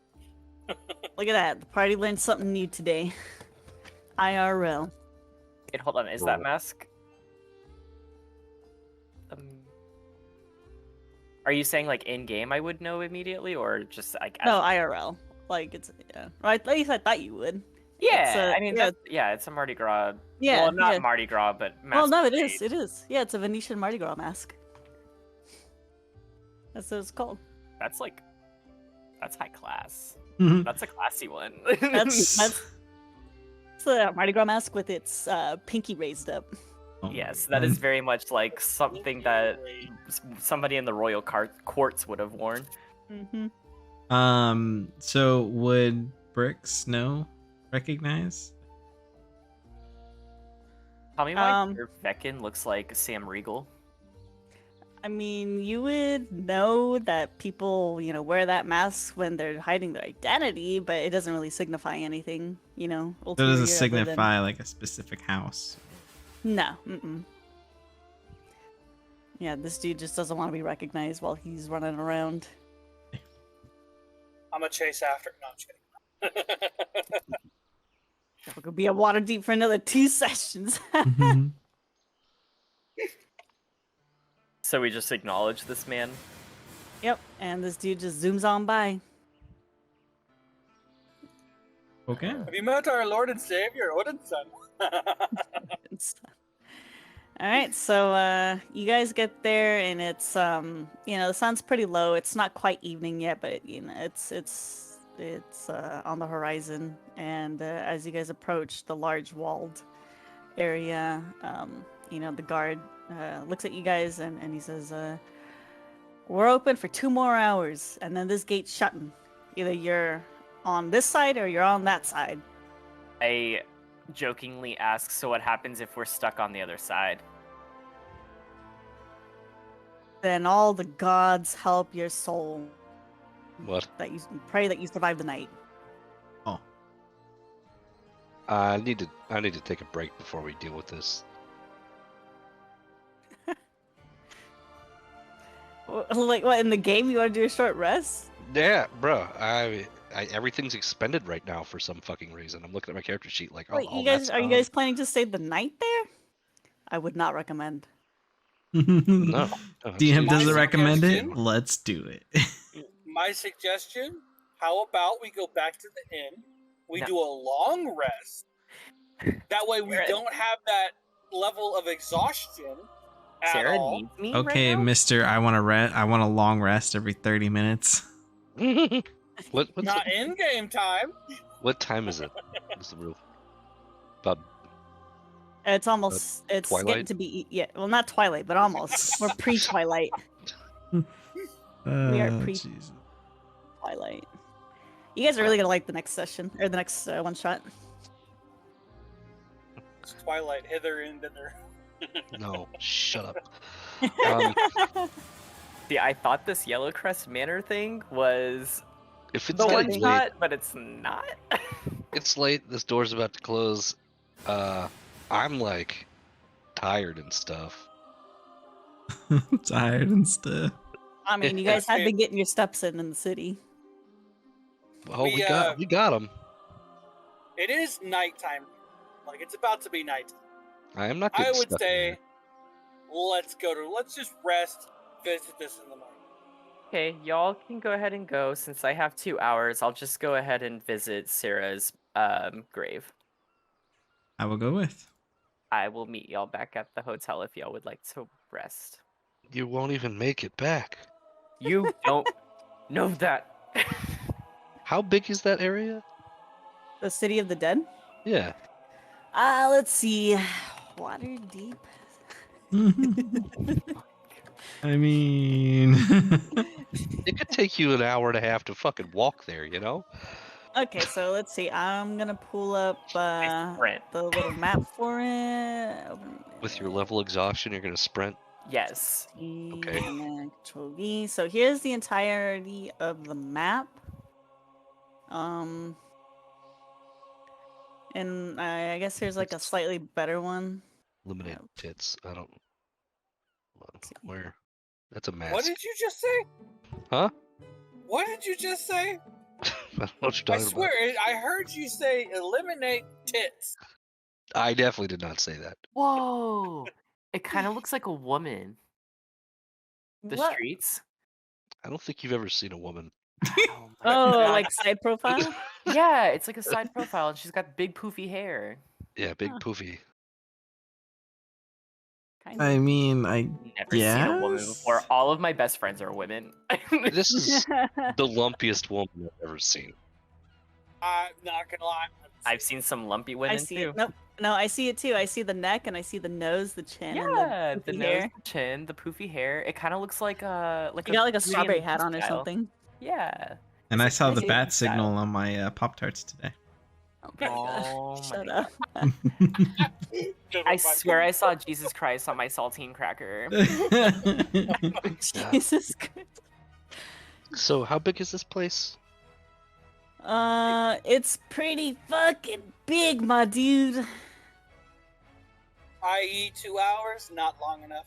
Look at that. The party learned something new today. IRL. Wait, hold on. Is that Roll. mask? Are you saying like in game I would know immediately, or just like as No, IRL. Like it's Or at least I thought you would. Yeah, I mean yeah, it's a Mardi Gras. yeah, Well, not yeah. Mardi Gras, but Well, no, it masquerade. is. It is. Yeah, it's a Venetian Mardi Gras mask. That's what it's called. That's high class. Mhm. That's a classy one. That's a Mardi Gras mask with its pinky raised up. Oh my Yes, that is God. very much like something that somebody in the royal courts would have worn. Mm-hmm. So would Bricks recognize? Tell me why Um, your Veckin looks like Sam Riegel. I mean, you would know that people, wear that mask when they're hiding their identity, but it doesn't really signify anything, So it ulterior doesn't other than- signify like a specific house. No. Mm-mm. Yeah, this dude just doesn't want to be recognized while he's running around. I'm gonna chase after. No, I'm just kidding. We could be a water deep for another 2 sessions. Mhm. So we just acknowledge this man. Yep, and this dude just zooms on by. Okay. Have you met our Lord and Savior, Odinson? All right, so you guys get there, and it's the sun's pretty low. It's not quite evening yet, but it's on the horizon. And as you guys approach the large walled area, the guard looks at you guys and he says, "We're open for 2 more hours, and then this gate's shutting. Either you're on this side or you're on that side." I jokingly ask, so what happens if we're stuck on the other side? Then all the gods help your soul. What? That you pray that you survive the night. Oh. I need to take a break before we deal with this. Like what, in the game you want to do a short rest? Yeah, bro. I everything's expended right now for some fucking reason. I'm looking at my character sheet like, oh, Wait, all you guys that's are you gone. guys planning to stay the night there? I would not recommend. No. DM doesn't My recommend it. suggestion- Let's do it. My suggestion: how about we go back to the inn? We No. do a long rest. That way, we Sarah- don't have that level of exhaustion at Sarah all. needs me Okay, right now? Mister, I want to rest. I want a long rest every 30 minutes. What's Not in game time. what time is it? What's the rule? About It's almost it's getting Twilight? to be well, not twilight, but almost. We're pre-twilight. We are pre- Jesus. Twilight. You guys are really gonna like the next session or the next one shot. It's Twilight, hither and thither. no. Shut up. See, I thought this Yellow Crest Manor thing was If it's the one getting shot, late, but it's not. it's late. This door's about to close. I'm like tired and stuff. Tired and stuff. I mean, you guys have been getting your steps in the city. Oh, We, we got him. It is nighttime. Like it's about to be night. I am not. I getting would stuck in say, here. let's just rest, visit this in the morning. Okay, y'all can go ahead and go. Since I have 2 hours, I'll just go ahead and visit Sarah's grave. I will go with. I will meet y'all back at the hotel if y'all would like to rest. You won't even make it back. You don't know that. How big is that area? The city of the dead. Yeah. Let's see. Water deep. I mean, It could take you an hour and a half to fucking walk there, you know? Okay, so let's see. I'm gonna pull up Sprint. the little map for it. With your level exhaustion, you're gonna sprint. Yes. Okay. Control V. So here's the entirety of the map. And I guess here's like a slightly better one. Eliminate tits. I don't. see. Where? That's a mask. What did you just say? Huh? What did you just say? I don't know what you're I talking swear, I heard you say eliminate tits. about. I definitely did not say that. Whoa! It kind of looks like a woman. The What? streets. I don't think you've ever seen a woman. Oh, my Oh, God. like side profile? Yeah, it's like a side profile, and she's got big poofy hair. Yeah, big Huh. poofy. Kind I of. mean, I Never seen a woman before. guess. All of my best friends are women. This is the lumpiest woman I've ever seen. I'm not gonna lie. I've seen some lumpy I women see too. it. Nope. No, I see it too. I see the neck and I see the nose, the chin, Yeah, and the the nose, hair. the chin, the poofy hair. It kind of looks like You a got like a Beauty and strawberry the hat Beast on or style. something. Yeah. And It's I like saw the Beauty and bat Beast style. signal on my Pop Tarts today. Oh my god. Oh my Shut God. up. I swear I saw Jesus Christ on my saltine cracker. Jesus Christ. So, how big is this place? It's pretty fucking big, my dude. I.e., 2 hours, not long enough.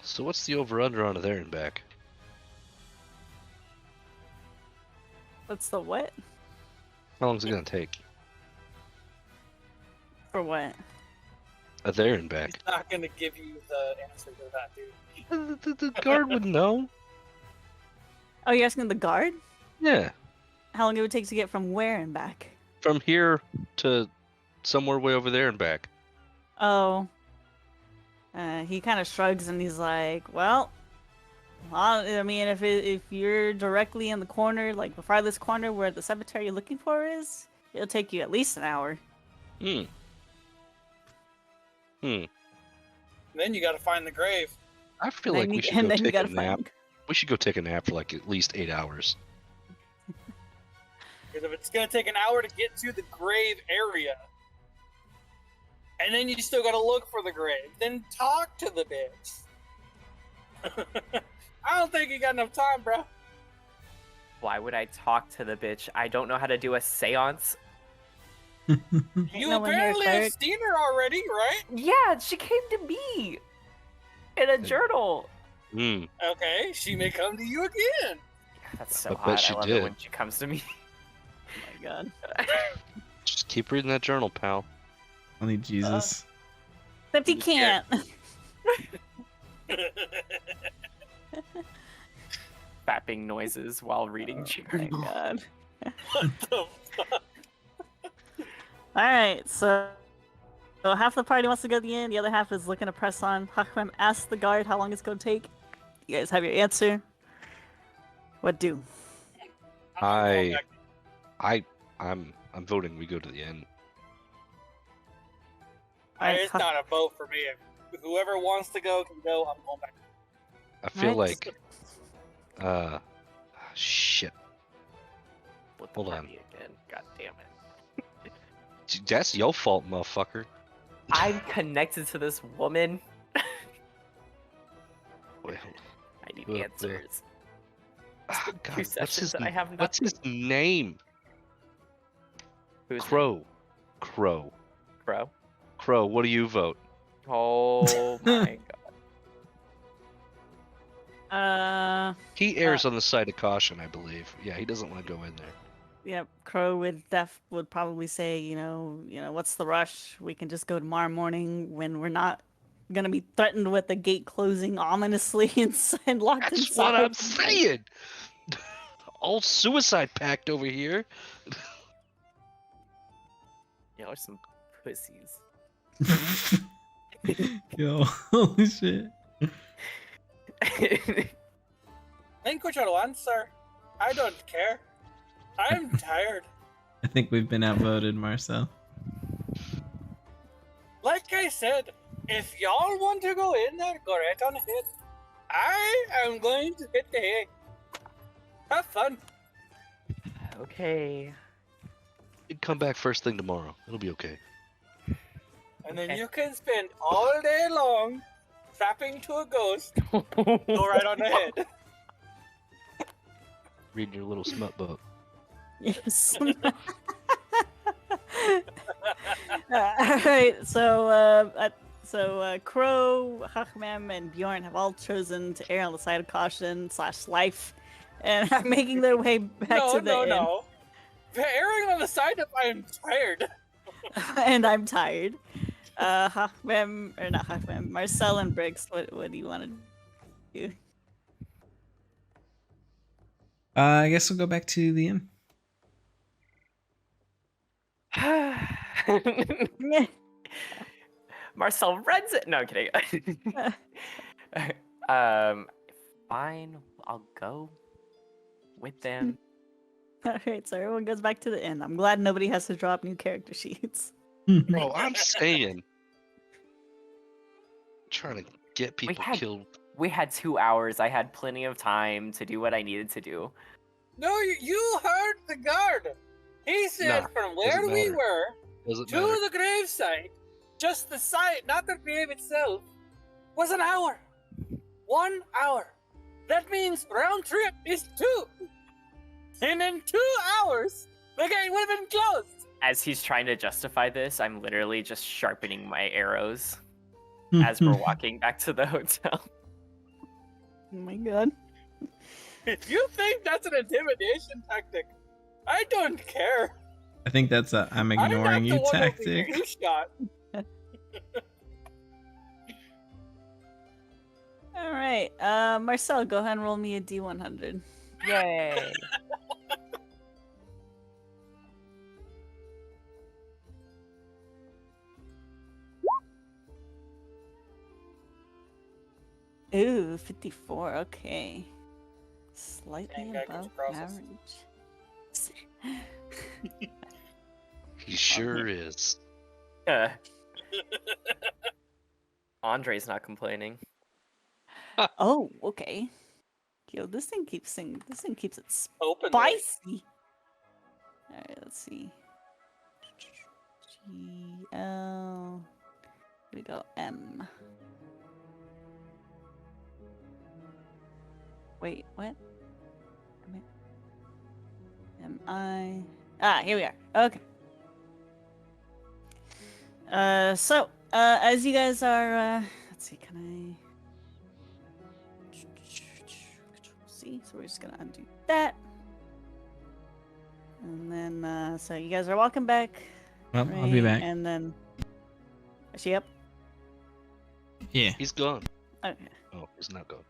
So, what's the over/under on there and back? What's the what? How long's it gonna take? For what? There and back. He's not gonna give you the answer to that, dude. The guard would know. Oh, you're asking the guard? Yeah, How long it would take to get from where and back? from here to somewhere way over there and back. Oh. He kind of shrugs and he's like, well, I mean, if you're directly in the corner, like the farthest corner where the cemetery you're looking for is, it'll take you at least an hour. Hmm. Then you gotta find the grave. I feel And like then we you- should and go then you take a gotta nap. find- We should go take a nap for like at least 8 hours. Because if it's gonna take an hour to get to the grave area, and then you still gotta look for the grave, then talk to the bitch. I don't think you got enough time, bro. Why would I talk to the bitch? I don't know how to do a seance. You no one here, apparently have cleric. seen her already, right? Yeah, she came to me in a journal. Hmm. Okay, she may come to you again. That's so I bet hot. she I love did. it when she comes to me. Oh my god. Just keep reading that journal, pal. Only Jesus. Except he Yeah. can't. Fapping noises while reading Oh my journal. god. What the fuck? Alright, so half the party wants to go to the inn, the other half is looking to press on. Hakram asks the guard how long it's gonna take. You guys have your answer. What do? I'm going back. I'm voting we go to the end. Alright, It's not a vote for me. Whoever wants to go can go. I'm going back. I feel Alright. like shit. With the Hold on. party again. God damn it. That's your fault, motherfucker. I'm connected to this woman. Wait, I need Well, well. answers. ah, been God, two what's sessions his, and I have what's his name? Who's Crow. Crow? Crow, what do you vote? Oh my god. He errs on the side of caution, I believe. Yeah, he doesn't want to go in there. Yep, Crow would probably say, you know, what's the rush? We can just go tomorrow morning when we're not gonna be threatened with the gate closing ominously and locked That's inside. what I'm saying. All suicide pact over here. Y'all are some pussies. Yo, holy shit. Think which one wants, sir. I don't care. I'm tired. I think we've been outvoted, Marcel. Like I said, if y'all want to go in there, go right on ahead. I am going to hit the hay. Have fun. Okay. You'd come back first thing tomorrow. It'll be okay. And then Okay. you can spend all day long trapping to a ghost. Go right on ahead. Reading your little smut book. Yes. Alright, so Crow, Hakmam, and Bjorn have all chosen to err on the side of caution / life, and are making their way back No, to the inn. no. Erring on the side of I am tired. And I'm tired. Hachmem, or not Hachmem, Marcel and Briggs, what do you want to do? I guess we'll go back to the inn. Marcel runs it. No, I'm kidding. um, fine. I'll go with them. Alright, so everyone goes back to the inn. I'm glad nobody has to drop new character sheets. Bro, I'm saying. Trying to get people had- killed. We had 2 hours. I had plenty of time to do what I needed to do. No, you heard the guard. He said Nah, from where doesn't we matter. were Doesn't to matter. the gravesite, just the site, not the grave itself, was an hour. 1 hour. That means round trip is 2. And in 2 hours, the gate would have been closed. As he's trying to justify this, I'm literally just sharpening my arrows as we're walking back to the hotel. Oh my god. If you think that's an intimidation tactic, I don't care. I think that's a I'm I'm not ignoring the you one with the tactic. you shot. Alright, Marcel, go ahead and roll me a D100. Yay! Ooh, 54, okay. Slightly Dang, guy comes above across us. average. He sure is. Andre's not complaining. Oh, okay. Yo, this thing keeps it Open. spicy. Alright, let's see. GL. Here we go. M. Wait, what? M-I. Ah, here we are. Okay. As you guys are, let's see, can I... See, so we're just gonna undo that. And then, so you guys are walking back. Well, I'll be right? back. And then... Is she up? Yeah. He's gone. Okay. Oh, he's not gone.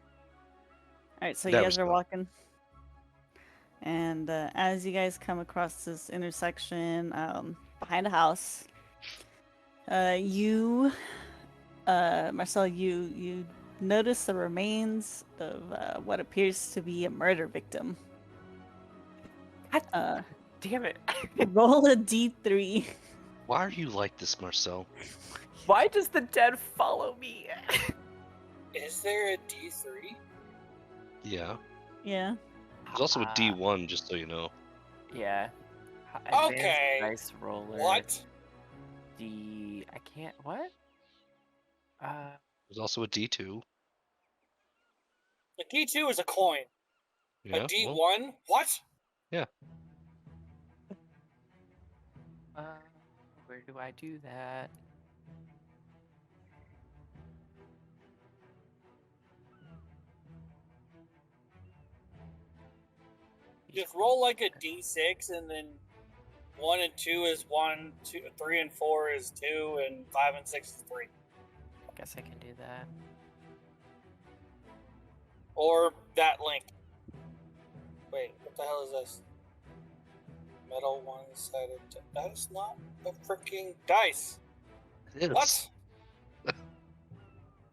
Alright, so That you was guys are fun. walking. And as you guys come across this intersection behind a house, Marcel, you notice the remains of what appears to be a murder victim. Damn it! Roll a d3. Why are you like this, Marcel? Why does the dead follow me? Is there a D3? Yeah. Yeah. There's also a D1, just so you know. Yeah. Okay. Dice roller. What? I can't. What? There's also a D2. A D2 is a coin. Yeah. A D1? What? Where do I do that? Just roll like a D6, and then 1 and 2 is 1, 2, 3 and 4 is 2, and 5 and 6 is 3. I guess I can do that. Or that link. Wait, what the hell is this? Metal one-sided. That is not a freaking dice. It is. What?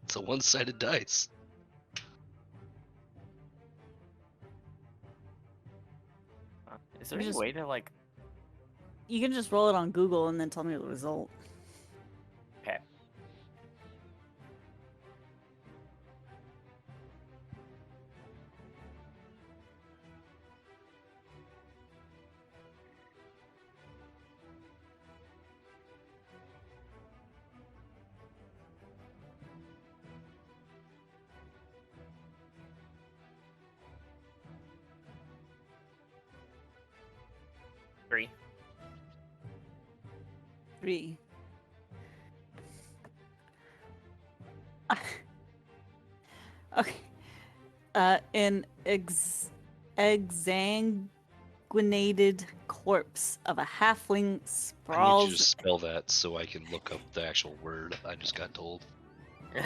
It's a one-sided dice. Is there You any just- way to like? You can just roll it on Google and then tell me the result. Okay. Three. 3. Okay. An exsanguinated corpse of a halfling I need you to sprawls. spell that so I can look up the actual word I just got told. Okay.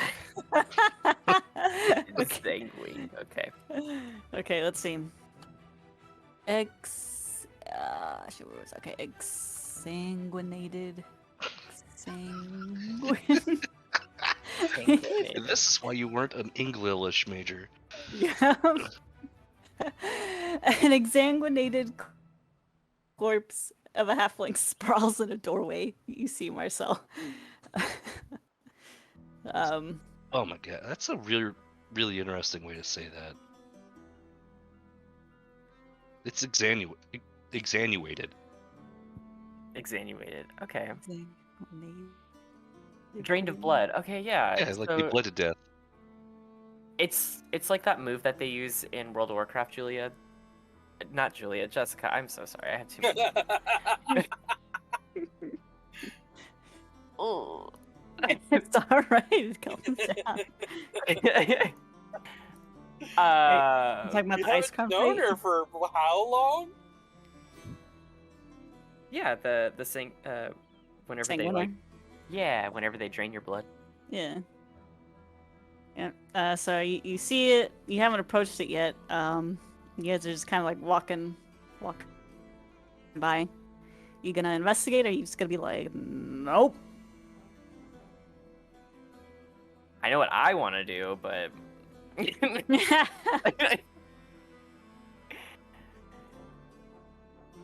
Exsanguine. Okay. Okay, let's see. Shit, where was it? Okay, exsanguinated. Exsanguine. And this is why you weren't an English major. Yeah. An exsanguinated corpse of a halfling sprawls in a doorway. You see, Marcel. um, Oh my god, that's a really, really interesting way to say that. It's exanuated. Exsanguinated. Okay. exsanguinated. Drained of blood. Okay, yeah. Yeah, like they so bled to death. it's like that move that they use in World of Warcraft, Julia. Not Julia, Jessica. I'm so sorry. I had too many. Oh. It's alright. Calm down. uh, Talking about You the ice haven't cream known fight? her for how long? yeah, the sing whenever they like Sanguinary. whenever they drain your blood. Yeah. Yeah. So you see it. You haven't approached it yet. You guys are just kind of like walking by. You gonna investigate, or you just gonna be like, nope? I know what I want to do, but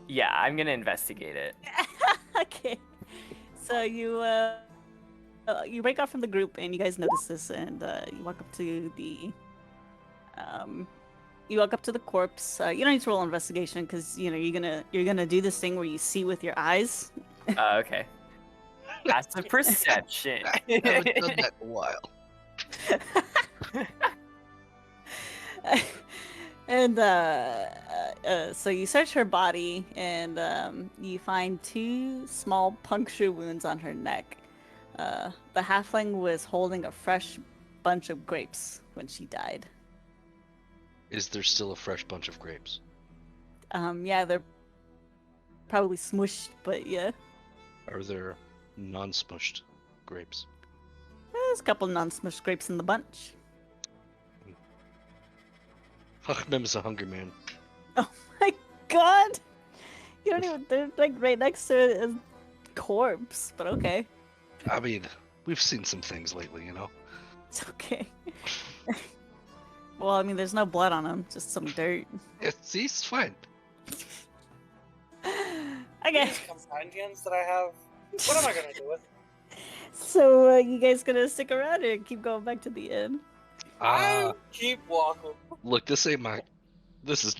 yeah, I'm gonna investigate it. Okay. So you break off from the group, and you guys notice this, and you walk up to the corpse. You don't need to roll investigation because you're gonna do this thing where you see with your eyes. Okay. That's a perception. I haven't done that in a while. And so you search her body, and you find 2 small puncture wounds on her neck. The halfling was holding a fresh bunch of grapes when she died. Is there still a fresh bunch of grapes? Yeah, they're probably smushed, but yeah. Are there non-smushed grapes? There's a couple non-smushed grapes in the bunch. Mem is a hungry man. Oh my god! You don't even, they're like right next to a corpse, but okay. I mean, we've seen some things lately, you know? It's okay. Well, I mean, there's no blood on him, just some dirt. See, it's fine. Okay. These companions that I have, what am I gonna do with? So, you guys gonna stick around or keep going back to the inn? I keep walking. Look, this is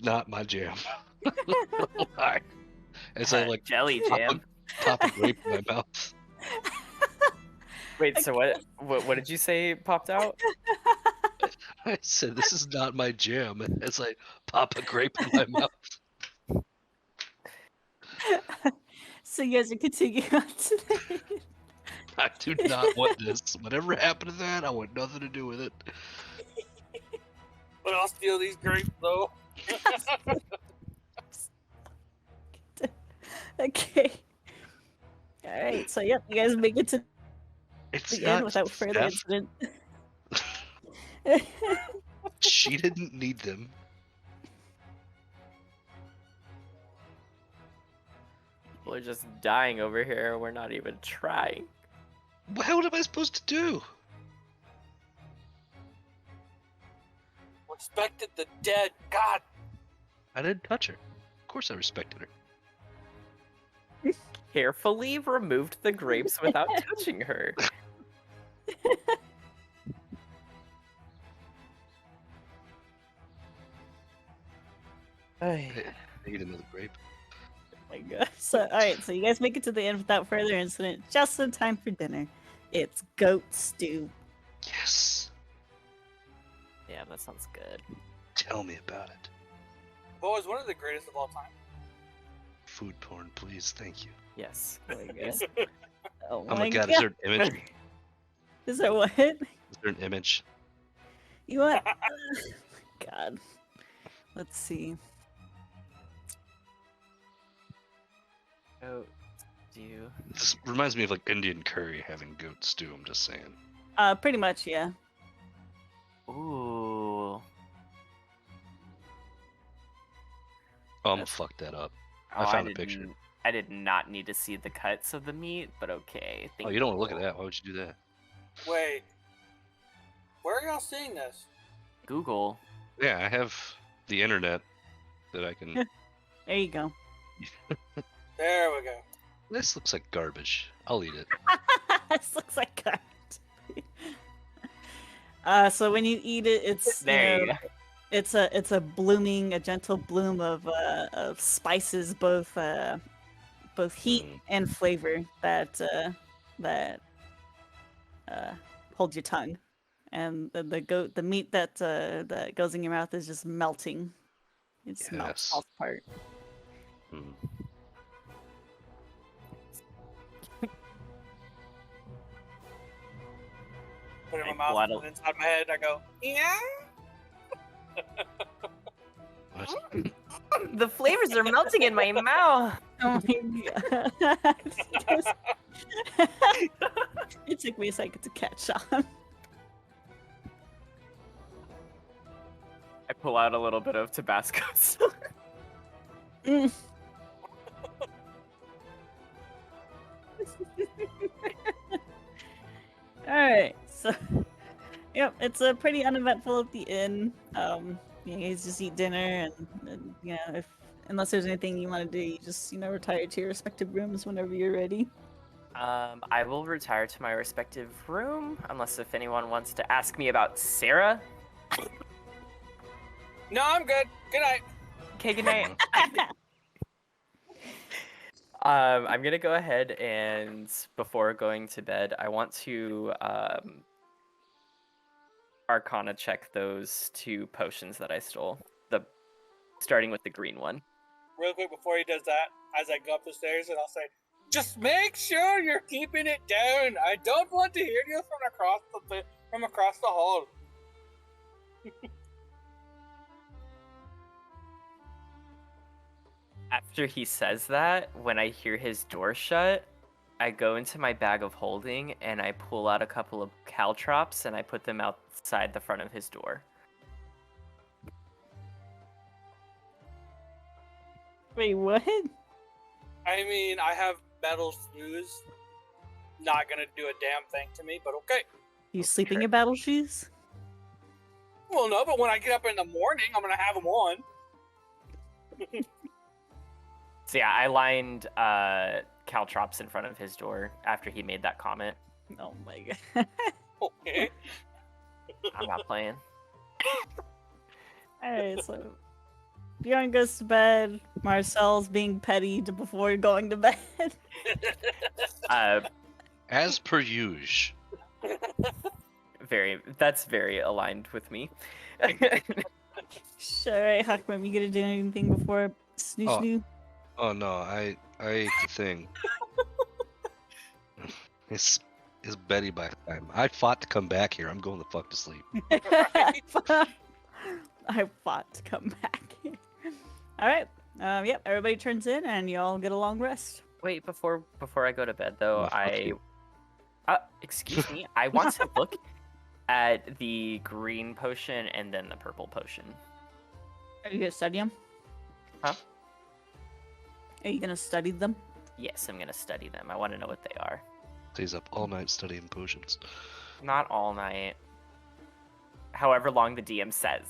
not my jam. Why? As I like Jelly jam. pop a grape in my mouth. Wait, so what did you say popped out? I said this is not my jam as I pop a grape in my mouth. So you guys are continuing on today. I do not want this. Whatever happened to that, I want nothing to do with it. But I'll steal these grapes though. Okay. Alright, so yep, you guys make it to It's the not inn without further theft. incident. She didn't need them. We're just dying over here. We're not even trying. What am I supposed to do? Respected the dead. God. I didn't touch her. Of course I respected her. Carefully removed the grapes without touching her. I need another grape. Oh my god. So alright, so you guys make it to the inn without further incident, just in time for dinner. It's goat stew. Yes. Yeah, that sounds good. Tell me about it. Boys, one of the greatest of all time. Food porn, please. Thank you. Yes. Oh my god. Oh Oh my my god, god. is there an image? Is there what? Is there an image? You want? Oh my god. Let's see. Goat stew. This reminds me of like Indian curry having goat stew. I'm just saying. Pretty much, yeah. Ooh. Oh, I'm gonna That's- fuck that up. Oh, I found a picture. I did not need to see the cuts of the meat, but okay. Oh, you don't want to look at that. Why would you do that? Wait. Where are y'all seeing this? Google. Yeah, I have the internet that I can. There you go. There we go. This looks like garbage. I'll eat it. This looks like garbage. So when you eat it, it's There you go. it's a gentle bloom of spices, both heat Mm. and flavor that hold your tongue, and the meat that goes in your mouth is just melting. It just melts Yes. falls apart. Mm. Put it in I my mouth, waddle. put it inside my head, I go, yeah. What? The flavors are melting in my mouth. Oh my god! It took me a second to catch on. I pull out a little bit of Tabasco. Mm. Alright, so yep, it's a pretty uneventful at the inn. You guys just eat dinner and you know, unless there's anything you want to do, you just retire to your respective rooms whenever you're ready. I will retire to my respective room, unless if anyone wants to ask me about Sarah. No, I'm good. Good night. Okay, good night. I'm gonna go ahead and before going to bed, I want to Arcana check those 2 potions that I stole. Starting with the green one. Real quick before he does that, as I go up the stairs, and I'll say, just make sure you're keeping it down. I don't want to hear you from across the hall. After he says that, when I hear his door shut, I go into my bag of holding and I pull out a couple of caltrops and I put them outside the front of his door. Wait, what? I mean, I have metal shoes. Not gonna do a damn thing to me, but okay. You sleep in your battle shoes? Well, no, but when I get up in the morning, I'm gonna have them on. So yeah, I lined caltrops in front of his door after he made that comment. Oh my god. Okay. I'm not playing. Alright, so Bjorn goes to bed. Marcel's being petty before going to bed. As per usual. That's very aligned with me. Alright, Hakram, you gonna do anything before snoo Oh. snoo? Oh no, I ate the thing. It's Betty by time. I fought to come back here. I'm going the fuck to sleep. I fought to come back. Alright. Yep, everybody turns in and y'all get a long rest. Wait, before I go to bed though, Oh, fuck you. excuse me, I want to look at the green potion and then the purple potion. Are you gonna study them? Huh? Are you gonna study them? Yes, I'm gonna study them. I want to know what they are. Stays up all night studying potions. Not all night. However long the DM says.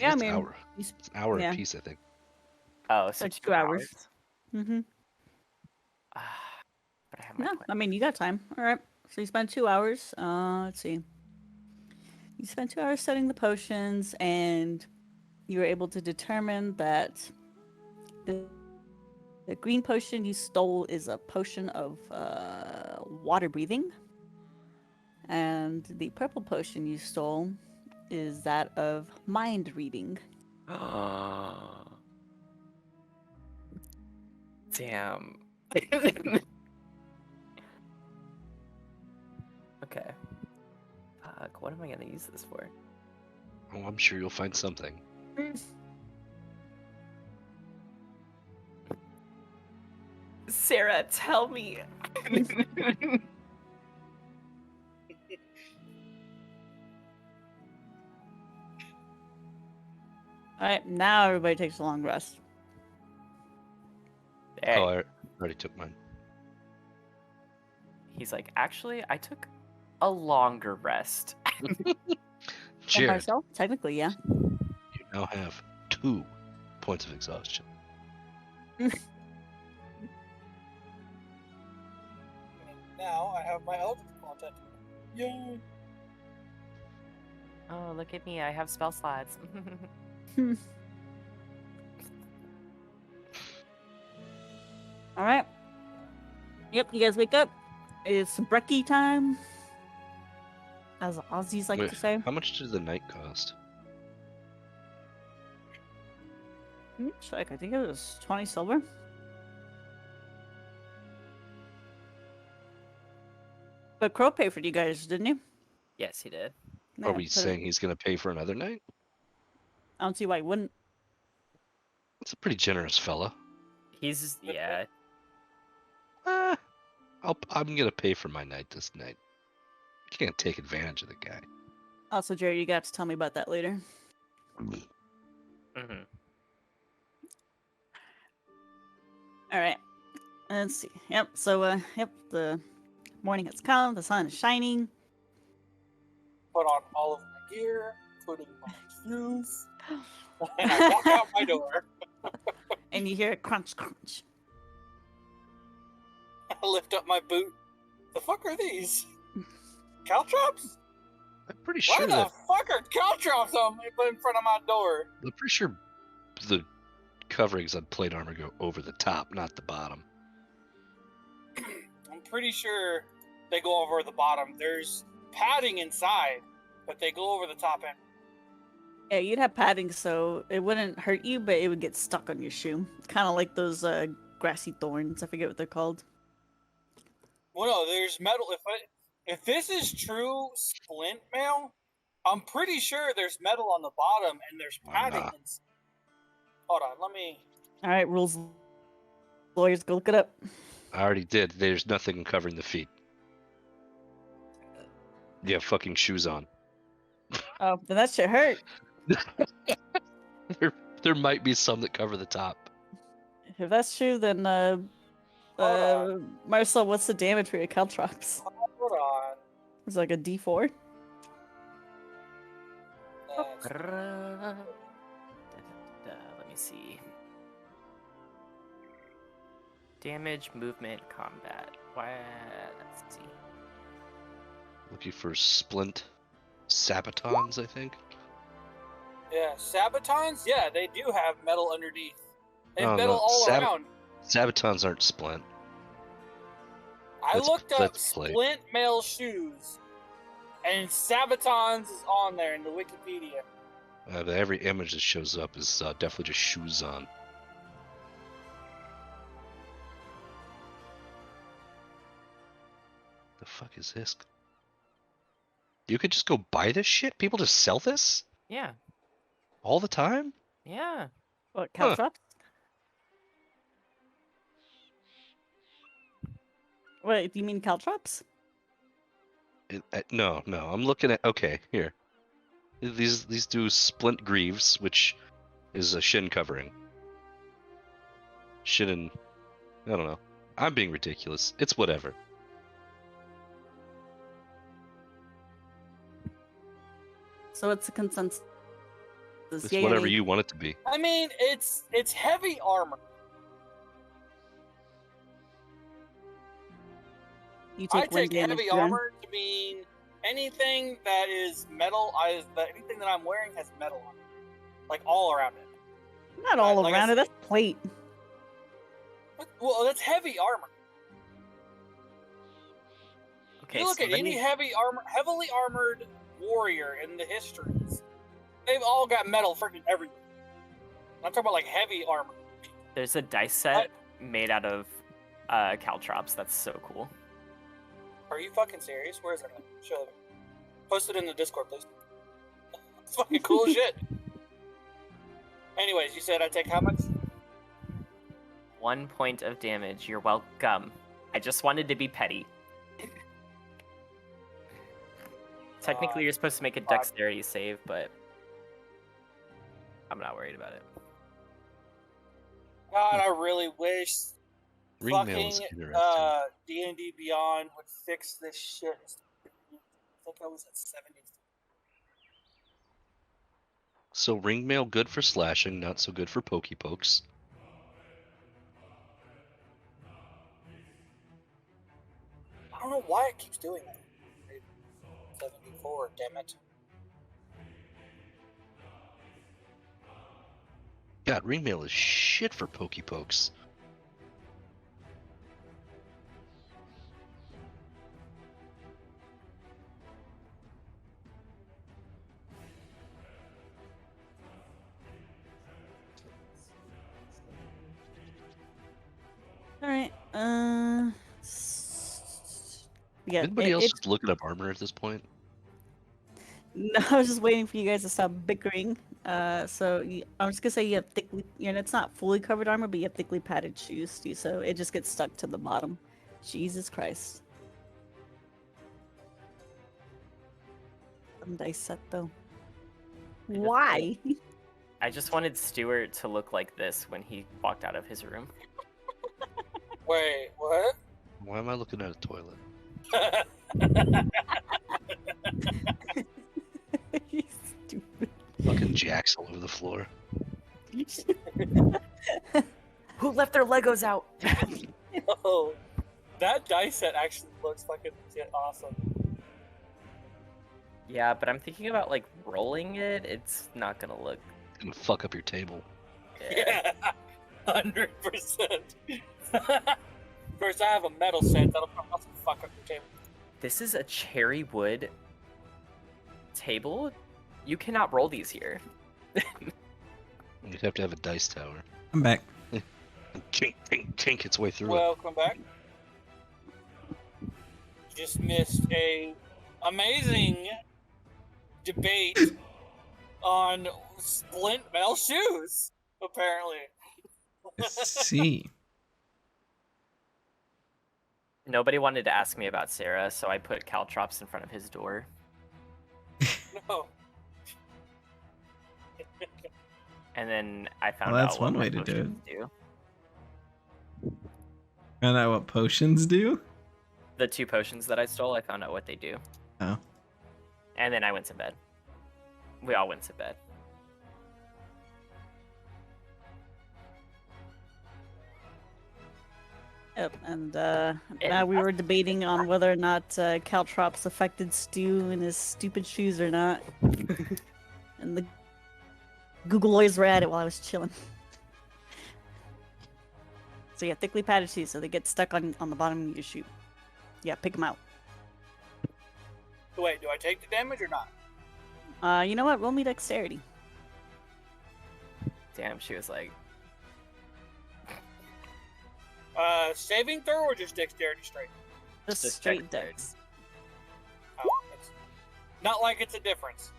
Yeah, I It's mean, an hour. you It's an hour yeah. apiece, I think. Oh, so Like 2 2 hours. hours. Mm-hmm. But I have my No, plan. I mean, you got time. Alright. So you spend 2 hours. Let's see. You spend 2 hours studying the potions, and you were able to determine that the green potion you stole is a potion of water breathing, and the purple potion you stole is that of mind reading. Damn. Okay. Fuck, what am I gonna use this for? Oh, I'm sure you'll find something. Sarah, tell me. All right, now everybody takes a long rest. Hey, Oh, I already took mine. he's like, actually, I took a longer rest. And Jared, Marcel, technically, yeah. you now have 2 points of exhaustion. Now I have my Eldritch content. Yay! Oh, look at me. I have spell slots. All right. Yep, you guys wake up. It's brekkie time, as Aussies like Wait, to say. how much did the night cost? Let me check. I think it was 20 silver. But Crow paid for you guys, didn't he? Yes, he did. Are Yeah, we put it- saying he's going to pay for another night? I don't see why he wouldn't. That's a pretty generous fella. He's, yeah. I'm going to pay for my night this night. Can't take advantage of the guy. Also, Jerry, you got to tell me about that later. hmm All right. Let's see. Yep. So, yep. The morning has come. The sun is shining. Put on all of my gear, including my shoes, and I walk out my door. And you hear a crunch, crunch. I lift up my boot. The fuck are these? Caltrops? I'm pretty Why sure the that fuck are caltrops on in front of my door? I'm pretty sure the coverings on plate armor go over the top, not the bottom. I'm pretty sure they go over the bottom. There's padding inside, but they go over the top end. Yeah, you'd have padding, so it wouldn't hurt you, but it would get stuck on your shoe. Kind of like those grassy thorns. I forget what they're called. Well, no, there's metal. If this is true splint mail, I'm pretty sure there's metal on the bottom and there's padding. Nah. Hold on, let me. All right, rules. Lawyers, go look it up. I already did. There's nothing covering the feet. You have fucking shoes on. Oh, then that shit hurt. There might be some that cover the top. If that's true, then Hold Marcel, what's the damage for your caltrops? Hold on. It's like a D4. That's- Let me see. Damage, movement, combat. Why? Let's see. Looking for splint sabatons, I think. Yeah, sabatons. Yeah, they do have metal underneath. They have Oh, metal no, all around. Sabatons aren't splint. I That's- looked up that's plate. splint male shoes, and sabatons is on there in the Wikipedia. But every image that shows up is definitely just shoes on. The fuck is this? You could just go buy this shit? People just sell this? Yeah. All the time? Yeah. What, Huh. caltrops? Wait, do you mean caltrops? No, I'm looking at... Okay, here. These do splint greaves, which is a shin covering. Shin and... I don't know. I'm being ridiculous. It's whatever. So it's a consensus. It's Yay or whatever nay? you want it to be. I mean, it's heavy armor. You I take one take damage. heavy then. armor to mean anything that is metal. Anything that I'm wearing has metal on it, like all around it. Not all Like I around it. said- That's plate. Well, that's heavy armor. Okay. You look so at let any me- heavily armored warrior in the histories. They've all got metal freaking everywhere. I'm talking about like heavy armor. There's a dice set made out of caltrops. That's so cool. Are you fucking serious? Where is it? Show it. Post it in the Discord, please. It's fucking cool shit. Anyways, you said I take how much? 1 point of damage. You're welcome. I just wanted to be petty. Technically, you're supposed to make a dexterity save, but I'm not worried about it. God, I really wish Ringmail is fucking interesting. D&D Beyond would fix this shit. I think I was at 70. So ringmail good for slashing, not so good for pokey pokes. I don't know why it keeps doing that. 74, damn it. God, ringmail is shit for pokey pokes. All right. Yeah. Anybody else It's just looking up armor at this point? no, I was just waiting for you guys to stop bickering. I'm just gonna say you have thickly, it's not fully covered armor, but you have thickly padded shoes, too, so it just gets stuck to the bottom. Jesus Christ. Some dice set though. Why? I just wanted Stuart to look like this when he walked out of his room. Wait, what? Why am I looking at a toilet? You stupid. Fucking jacks all over the floor. Who left their Legos out? Oh, that dice set actually looks fucking legit awesome. Yeah, but I'm thinking about like rolling it. It's not gonna look. It's gonna fuck up your table. Yeah, 100%. First, I have a metal set that'll also fuck up your table. This is a cherry wood table. You cannot roll these here. You'd have to have a dice tower. I'm back. Chink, chink, chink its way through it. Welcome back. Just missed a amazing debate on splint metal shoes, apparently. See. Nobody wanted to ask me about Sarah, so I put caltrops in front of his door. No. And then I found Well, that's out what one my way to do it. potions do. Find out what potions do? The 2 potions that I stole, I found out what they do. Oh. And then I went to bed. We all went to bed. Yep, and now we were debating on whether or not caltrops affected Stu and his stupid shoes or not. And the Google lawyers were at it while I was chilling. So yeah, thickly padded shoes, so they get stuck on the bottom of your shoe. Yeah, pick them out. Wait, do I take the damage or not? You know what? Roll me dexterity. Damn, she was like, Saving throw or just dexterity straight? Just Just straight dexterity. dex. Oh, it's not like it's a difference.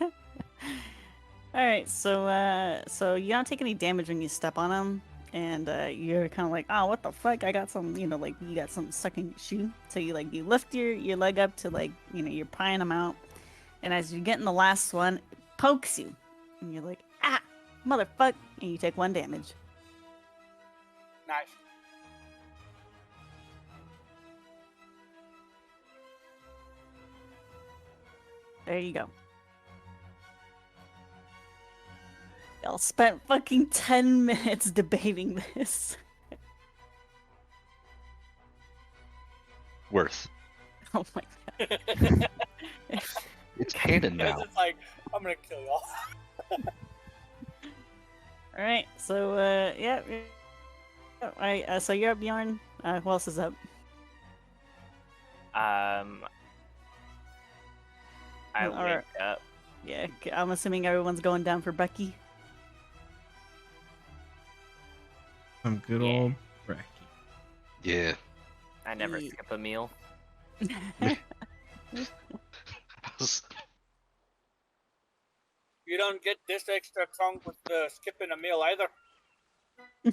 All right, so you don't take any damage when you step on them, and you're kind of like, oh, what the fuck? I got some, like you got something stuck in your shoe. So you lift your leg up to you're prying them out, and as you're getting the last one, it pokes you, and you're like, ah, motherfuck, and you take 1 damage. Nice. There you go. Y'all spent fucking 10 minutes debating this. Worth. Oh my god. It's canon Because now. it's like, I'm gonna kill y'all. Alright, so, yeah. Alright, so you're up, Bjorn. Who else is up? I Alright. wake up. Yeah, I'm assuming everyone's going down for Becky. Some good Yeah. old Bracky. Yeah. I never Yeah. skip a meal. You don't get this extra tongue with skipping a meal either. All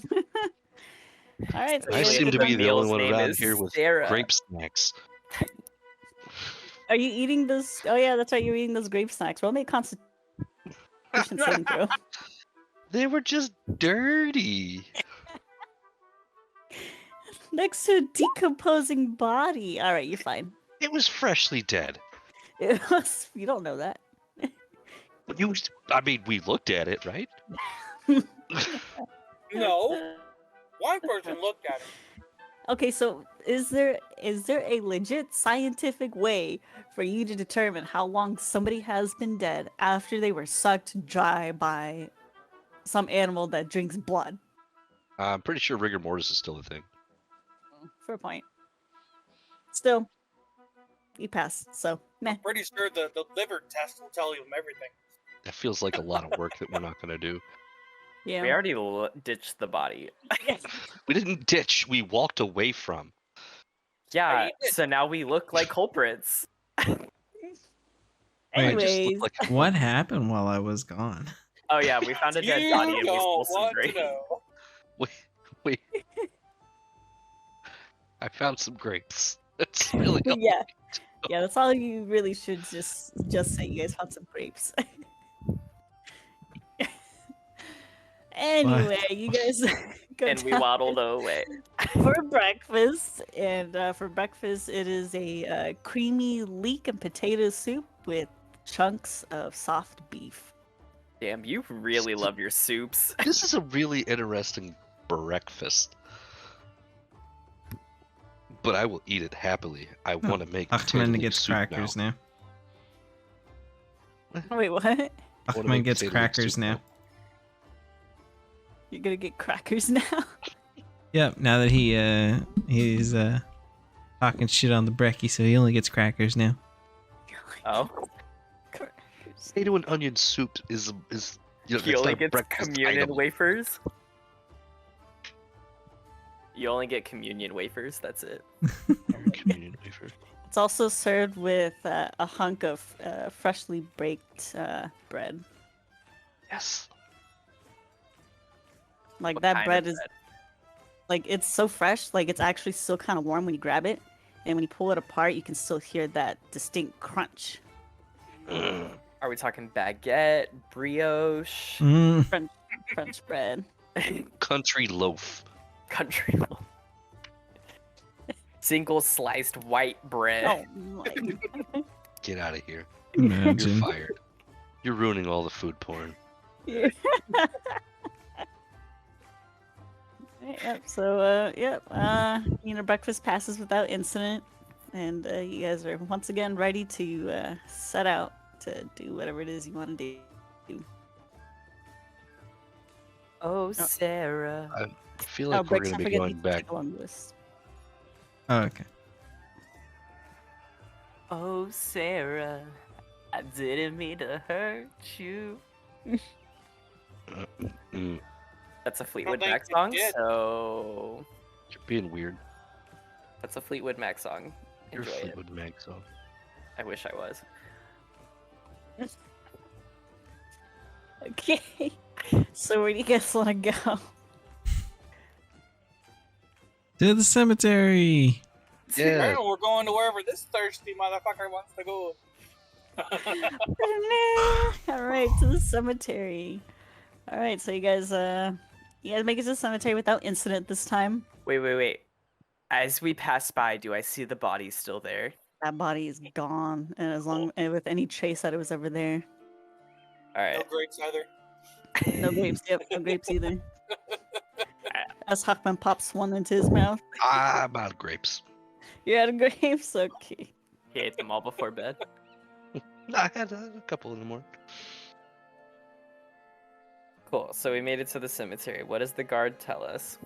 right. So I you guys seem get to done. be the only meal's one name around is here with Sarah. grape snacks. Are you eating those? Oh yeah, that's right. You're eating those grape snacks. Roll me a Constitution saving throw. They were just dirty. Next to a decomposing body. All right, you're fine. It was freshly dead. You don't know that. I mean, we looked at it, right? No, one person looked at it. Okay, so is there a legit scientific way for you to determine how long somebody has been dead after they were sucked dry by some animal that drinks blood? I'm pretty sure rigor mortis is still a thing. For a point. Still, you passed, so meh. I'm pretty sure the liver test will tell you everything. That feels like a lot of work that we're not going to do. Yeah. We already ditched the body. We didn't ditch. We walked away from. Yeah, you did. so now we look like culprits. I just Anyways, look like What happened while I was gone? Oh yeah, we found a dead You body and we don't stole some want to grapes. know. wait. I found some grapes. That's really all. yeah, yeah, that's all you really should just say. You guys found some grapes. Anyway, you guys go And we down waddled away. for breakfast, and for breakfast it is a creamy leek and potato soup with chunks of soft beef. Damn, you really love your soups. This is a really interesting breakfast. But I will eat it happily. I want to make potato Achman leek gets soup crackers now. Wait, what? Wanna Achman make gets potato leek crackers soup now. You're gonna get crackers now? Yep, now that he's talking shit on the brekkie, so he only gets crackers now. Oh, Crackers. Potato and onion soup is you know, he it's only not a gets breakfast communion item. wafers. You only get communion wafers. That's it. Communion wafer. It's also served with a hunk of freshly baked bread. Yes. Like What that kind of bread is like it's so fresh, like it's actually still kind of warm when you grab it, and when you pull it apart, you can still hear that distinct crunch. Are we talking baguette, brioche, Mm, French bread. Country loaf. country roll? Single sliced white bread. Oh my. Get out of here. You're imagine. fired. You're ruining all the food porn. Yep. So, breakfast passes without incident, and you guys are once again ready to set out to do whatever it is you want to do. Oh, Sarah. I feel like we're going to be going back. Along the list. Oh, okay. Oh, Sarah. I didn't mean to hurt you. Mm, That's a Fleetwood think Mac you song, did. so you're being weird. that's a Fleetwood Mac song. You're Enjoy it. Fleetwood Mac, so. I wish I was. Okay. So where do you guys want to go? To the cemetery. Yeah. Well, we're going to wherever this thirsty motherfucker wants to go. All right, to the cemetery. All right, so you guys make it to the cemetery without incident this time. Wait. As we pass by, do I see the body still there? That body is gone, and as long and with any trace that it was ever there. All No right. grapes either. No grapes. Yep, no grapes either. As Huckman pops one into his mouth. I'm out of grapes. You're out of grapes? Okay. He ate them all before bed. I had a couple in the morning. Cool. So we made it to the cemetery. What does the guard tell us?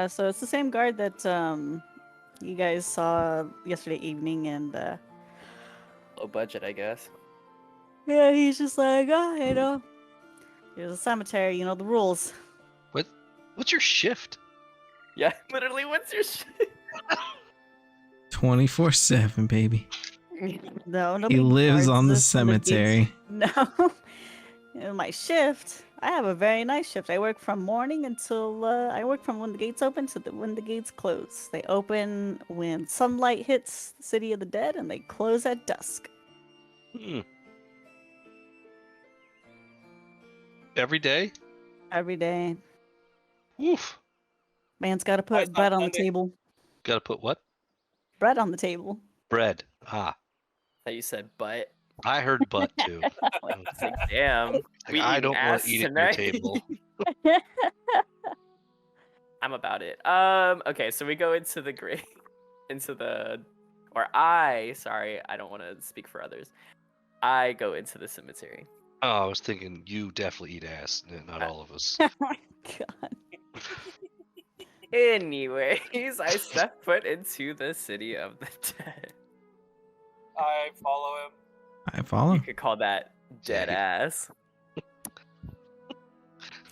So it's the same guard that you guys saw yesterday evening, and Low budget, I guess. yeah, he's just like, oh, there's a cemetery, you know the rules. What's your shift? Yeah, literally. What's your shit? 24/7, baby. No, He lives on the guards this from gates. cemetery. No. In my shift, I have a very nice shift. I work from morning until I work from when the gates open to when the gates close. They open when sunlight hits the city of the dead, and they close at dusk. Hmm. Every day? Every day. Woof. Man's got to Nice put on bread on the Sunday. table. Gotta put what? Bread on the table. Bread. Ah. That you said, but I heard butt too. it's like, damn, we I eating don't want ass to eat at your tonight. table. I'm about it. Okay, so we go into the grave, sorry, I don't want to speak for others. I go into the cemetery. Oh, I was thinking you definitely eat ass, not all of us. Oh my god. Anyways, I step foot into the city of the dead. I follow him. I follow. You could call that dead Yeah. ass.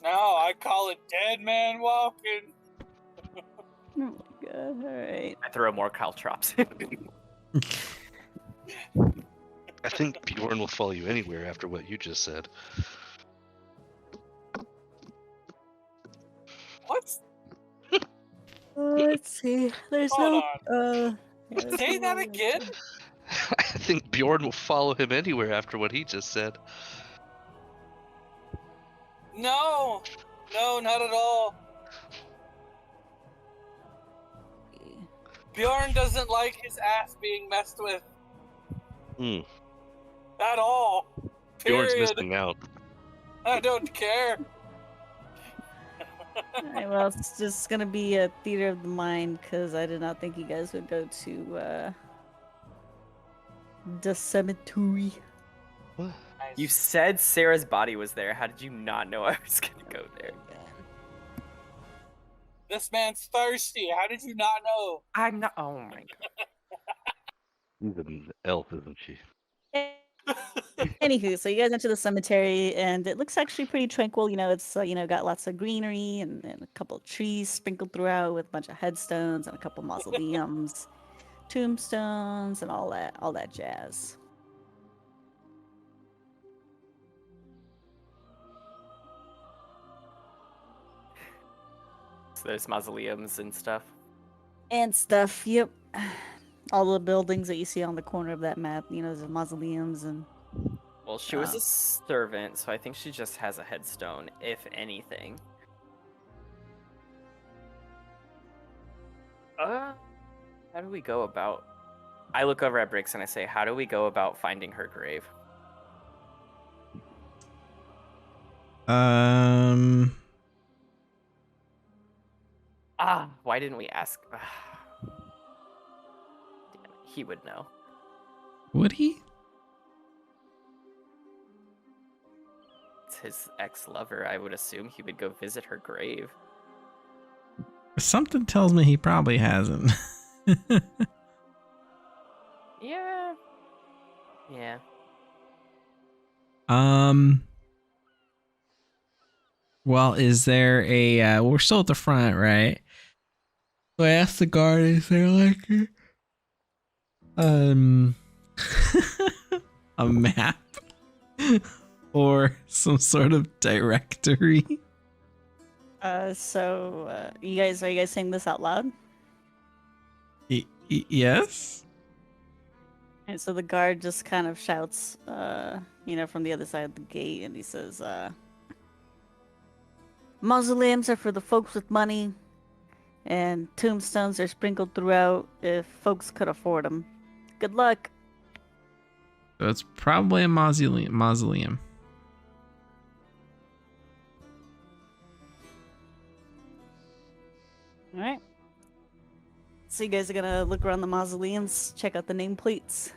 No, I call it dead man walking. Oh my god. All right. I throw more caltrops. I think Bjorn will follow you anywhere after what you just said. What? Let's see. There's Hold no. Say that again? I think Bjorn will follow him anywhere after what he just said. No, not at all. Bjorn doesn't like his ass being messed with Hmm. at all. Bjorn's Period. missing out. I don't care. Alright, well, it's just gonna be a theater of the mind because I did not think you guys would go to the cemetery. What? You said Sarah's body was there. How did you not know I was gonna go there? This man's thirsty. How did you not know? I'm not. Oh my god. She's an elf, isn't she? Anywho, so you guys enter the cemetery, and it looks actually pretty tranquil. You know, it's got lots of greenery and a couple of trees sprinkled throughout with a bunch of headstones and a couple mausoleums, tombstones, and all that jazz. So there's mausoleums and stuff. And stuff. Yep. All the buildings that you see on the corner of that map. There's mausoleums and. Well, she was a servant, so I think she just has a headstone, if anything. How do we go about... I look over at Brix and I say, how do we go about finding her grave? Why didn't we ask? Damn it, he would know. Would he? It's his ex-lover. I would assume he would go visit her grave. Something tells me he probably hasn't. Yeah. Yeah. Well, is there a we're still at the front, right? So I asked the guard, is there like a map or some sort of directory? So are you guys saying this out loud? Yes. And so the guard just kind of shouts, from the other side of the gate, and he says, mausoleums are for the folks with money, and tombstones are sprinkled throughout if folks could afford them. Good luck. So it's probably a mausoleum. All right. So you guys are gonna look around the mausoleums, check out the nameplates.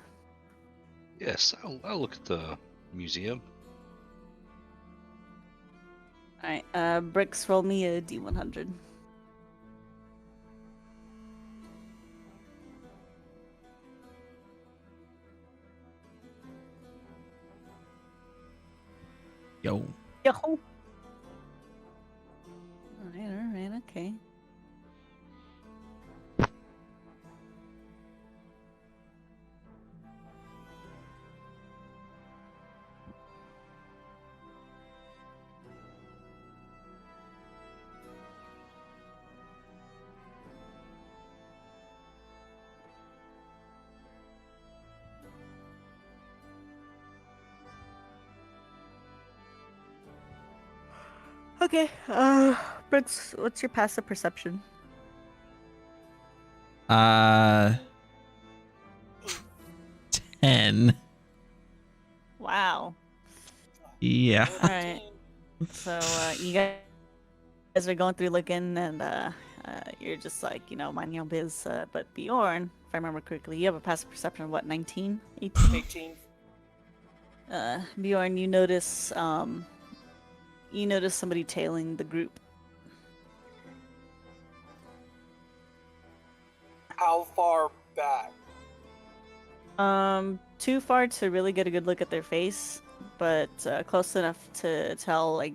Yes, I'll look at the museum. All right. Bricks, roll me a D100. Yo. Yo. All right, okay. Okay. Brooks, what's your passive perception? Uh, 10. Wow. Yeah. All right. So you guys are going through looking, and you're just like, mind your biz. But Bjorn, if I remember correctly, you have a passive perception of what, 19, 18? 18. Bjorn, you notice somebody tailing the group. How far back? Too far to really get a good look at their face, but close enough to tell, like,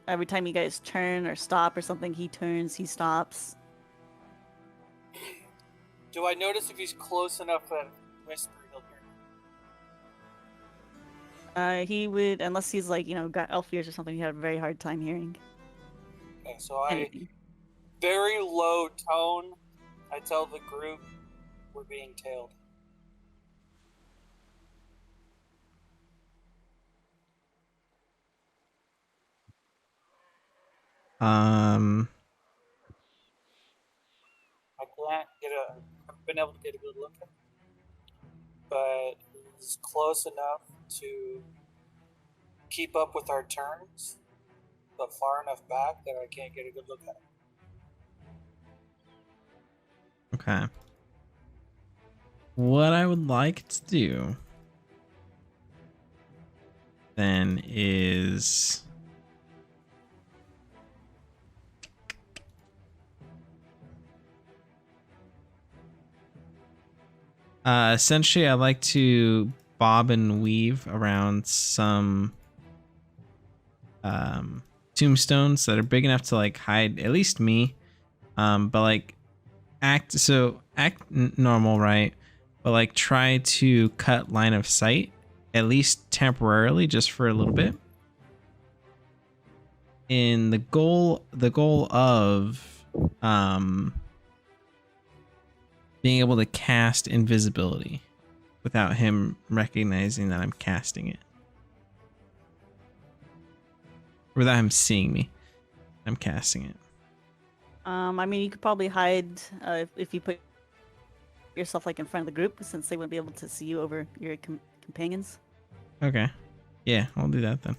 every time you guys turn or stop or something, he turns, he stops. Do I notice if he's close enough that whisper he'll hear? He would, unless he's like, got elf ears or something, he'd have a very hard time hearing Okay, so I anything. very low tone. I tell the group we're being tailed. Um, I haven't been able to get a good look at him, but he's close enough to keep up with our turns, but far enough back that I can't get a good look at him. okay. What I would like to do then is essentially I like to bob and weave around some tombstones that are big enough to like hide at least me, but like act normal, right? But like try to cut line of sight at least temporarily, just for a little bit. In the goal of being able to cast invisibility without him recognizing that I'm casting it, without him seeing me. I'm casting it. I mean, you could probably hide if you put yourself like in front of the group, since they wouldn't be able to see you over your companions. Okay. Yeah, I'll do that then.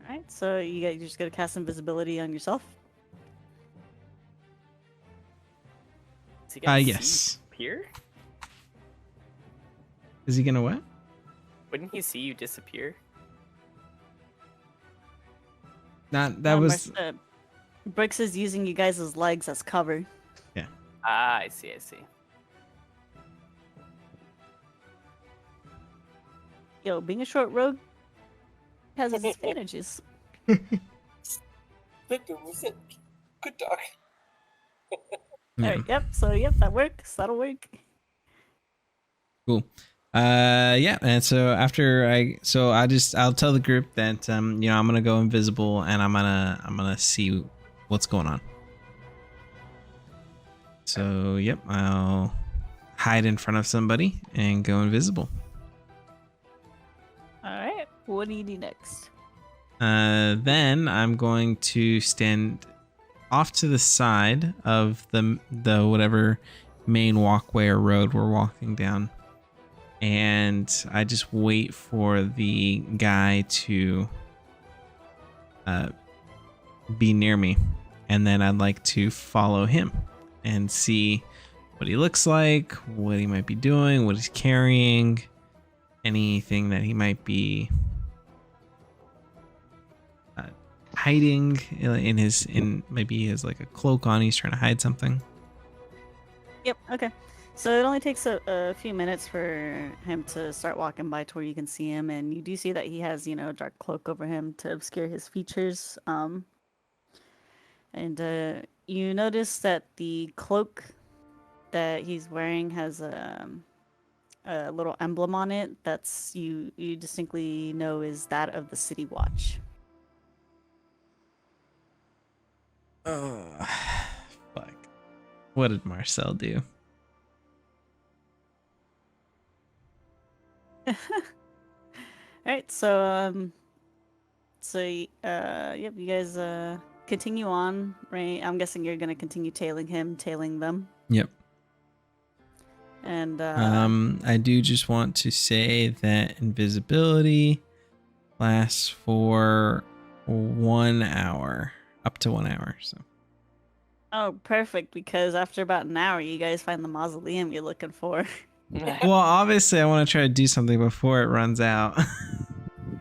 All right, so you just gotta cast invisibility on yourself. Is he gonna see you Yes. disappear? Is he gonna what? Wouldn't he see you disappear? That was Brooks is using you guys as legs as cover. Ah, I see. Yo, being a short rogue has its advantages. Victor, was it? Good dog. yeah. All right, yep, that works. That'll work. Cool. Yeah, and so I'll tell the group that I'm gonna go invisible and I'm gonna see what's going on. So yep, I'll hide in front of somebody and go invisible. All right, what do you do next? Then I'm going to stand off to the side of the whatever main walkway or road we're walking down, and I just wait for the guy to be near me, and then I'd like to follow him and see what he looks like, what he might be doing, what he's carrying, anything that he might be hiding maybe he has like a cloak on, he's trying to hide something. Yep. Okay. So it only takes a few minutes for him to start walking by to where you can see him, and you do see that he has, a dark cloak over him to obscure his features. And you notice that the cloak that he's wearing has a little emblem on it that's you distinctly know is that of the City Watch. Oh, fuck. What did Marcel do? right, yep, you guys continue on, right? I'm guessing you're gonna continue tailing him, tailing them, Yep. and I do just want to say that invisibility lasts for 1 hour, up to 1 hour. So. oh, perfect, because after about an hour, you guys find the mausoleum you're looking for. Well, obviously, I want to try to do something before it runs out.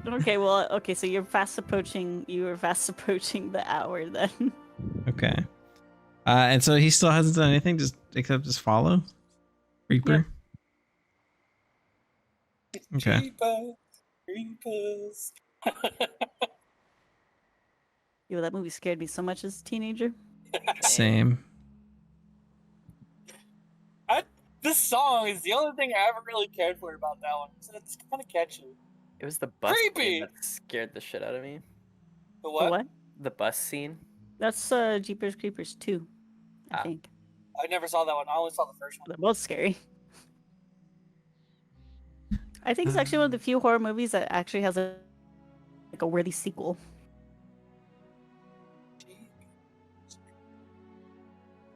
Okay, well, okay, so you're fast approaching. You were fast approaching the hour then. Okay. And so he still hasn't done anything, except just follow Reaper. Okay. Creepers. Yo, that movie scared me so much as a teenager. Same. This song is the only thing I ever really cared for about that one. It's kind of catchy. It was the bus Creepy! scene that scared the shit out of me. The The what? what? The bus scene. That's Jeepers Creepers 2, I Ah. think. I never saw that one. I only saw the first one. They're both scary. I think it's actually one of the few horror movies that actually has a worthy sequel.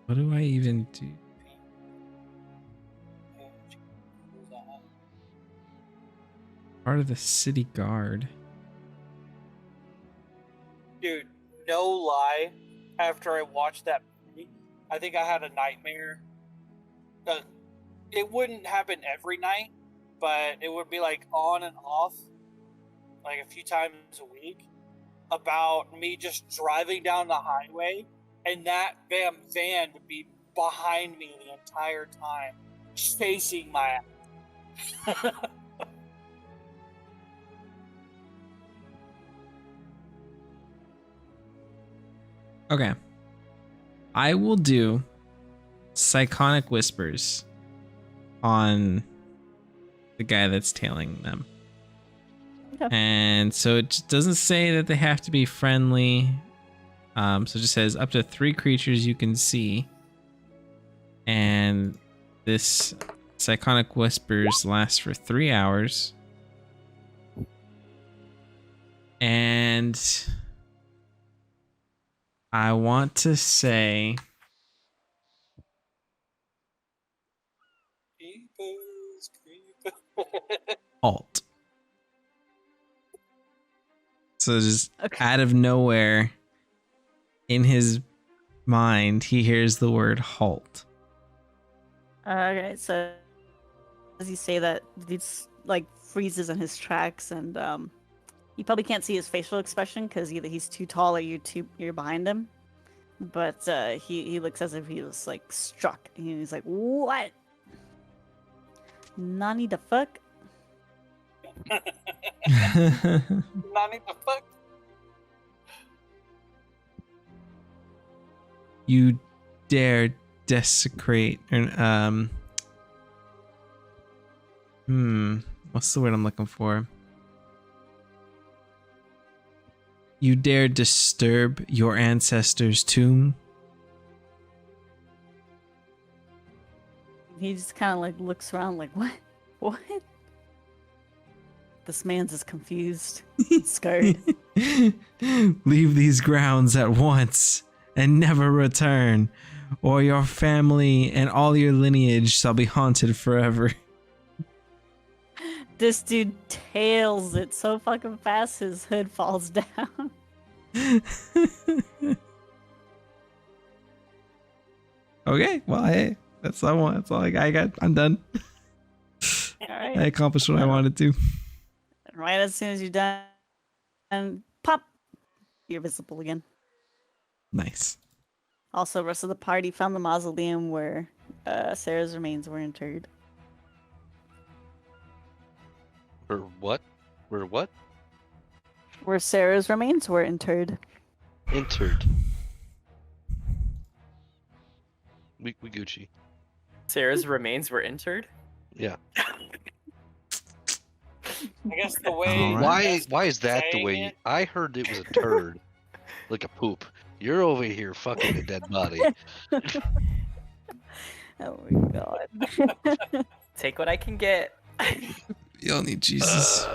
What do I even do? Part of the city guard. Dude, no lie. After I watched that movie, I think I had a nightmare. It wouldn't happen every night, but it would be like on and off, like a few times a week, about me just driving down the highway and that damn van would be behind me the entire time, chasing my ass. Okay. I will do Psychonic Whispers on the guy that's tailing them. Okay. And so it just doesn't say that they have to be friendly. So it just says up to 3 creatures you can see. And this Psychonic Whispers lasts for 3 hours. And I want to say alt. So just Okay. out of nowhere, in his mind, he hears the word halt. Okay, so as you say that, it's like freezes in his tracks, and you probably can't see his facial expression because either he's too tall or you're behind him. But he looks as if he was like struck, and he's like, "What? Nani the fuck?" Nani the fuck? You dare desecrate what's the word I'm looking for? You dare disturb your ancestors' tomb? He just kind of like looks around, like, "What? What?" This man's is confused, and scared. Leave these grounds at once and never return, or your family and all your lineage shall be haunted forever. This dude tails it so fucking fast his hood falls down. Okay, well, hey, that's all I want. That's all I got. I'm done. All right. I accomplished what I wanted to. Right as soon as you're done, and pop, you're visible again. Nice. Also, rest of the party found the mausoleum where Sarah's remains were interred. Or what? Or what? Where Sarah's remains were interred. Entered. We Gucci. Sarah's remains were interred. Yeah. I guess the way. All right. Why is that the saying way? it- I heard it was a turd, like a poop. You're over here fucking a dead body. Oh my god. Take what I can get. We all need Jesus.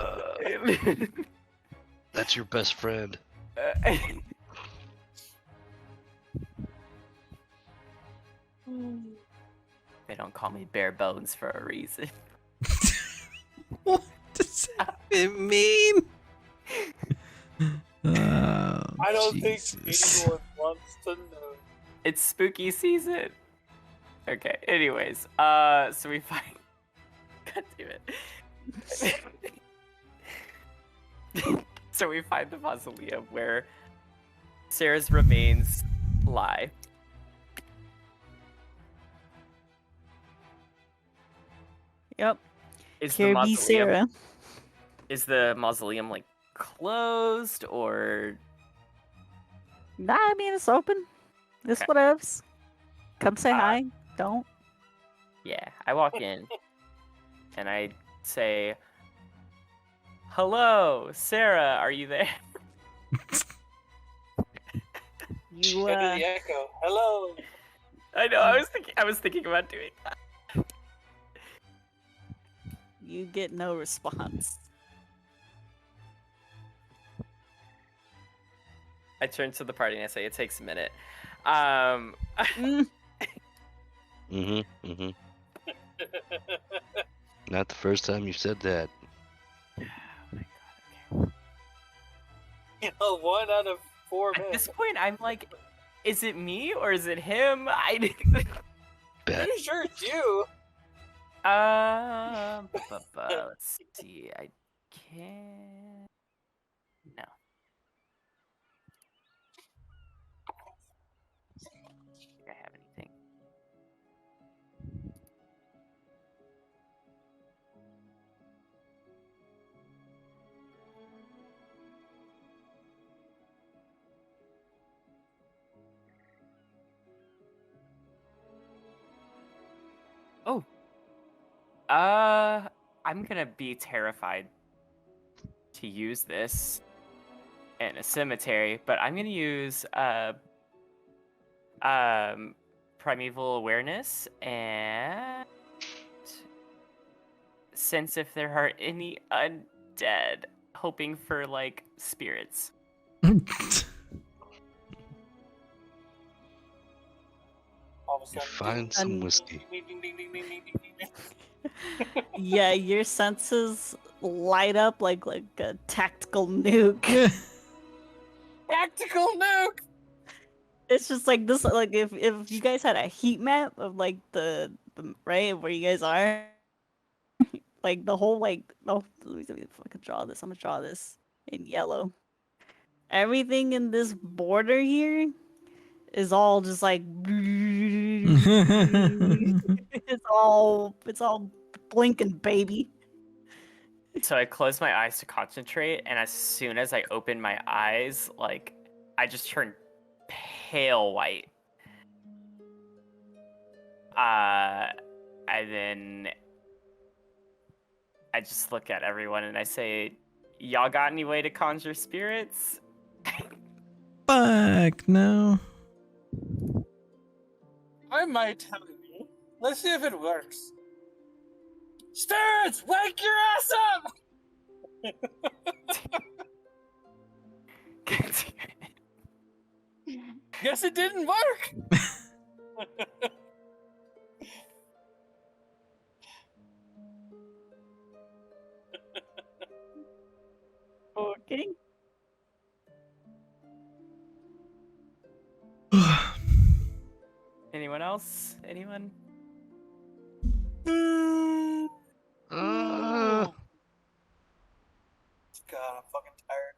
That's your best friend. They don't call me bare bones for a reason. What does that even mean? Oh, I don't Jesus. think anyone wants to know. It's spooky season. Okay. Anyways, so we find. God damn it. So we find the mausoleum where Sarah's remains lie. Yep. Is the Here be mausoleum Sarah. is the mausoleum like closed or Nah, I mean it's open. This Okay. whatevs. Come say Uh, hi. Don't. yeah, I walk in and I say, "Hello, Sarah, are you there?" You Into the echo. Hello. I know, I was thinking about doing that. you get no response. I turn to the party and I say, "It takes a minute." Mm, Mm-hmm. Not the first time you said that. You know, 1 out of 4 At men. this point, I'm like, is it me or is it him? Bet. Pretty sure it's you. Let's see. I can't. No. I don't think I have anything. Oh. I'm gonna be terrified to use this in a cemetery, but I'm gonna use primeval awareness and sense if there are any undead, hoping for like spirits. All of a You sudden. find some whiskey. Ding, ding, ding, ding, ding, ding, ding, ding. yeah, your senses light up like a tactical nuke. Tactical nuke. It's just like this. Like if you guys had a heat map of like the right where you guys are, like the whole like oh let me fucking draw this. I'm gonna draw this in yellow. Everything in this border here is all just like it's all blinking, baby. So I close my eyes to concentrate, and as soon as I open my eyes, like I just turn pale white. And then I just look at everyone and I say, "Y'all got any way to conjure spirits?" Fuck no. I might tell you. Let's see if it works. Spirits, wake your ass up! Guess it didn't work. Okay. Anyone else? Anyone? Uh, God, I'm fucking tired.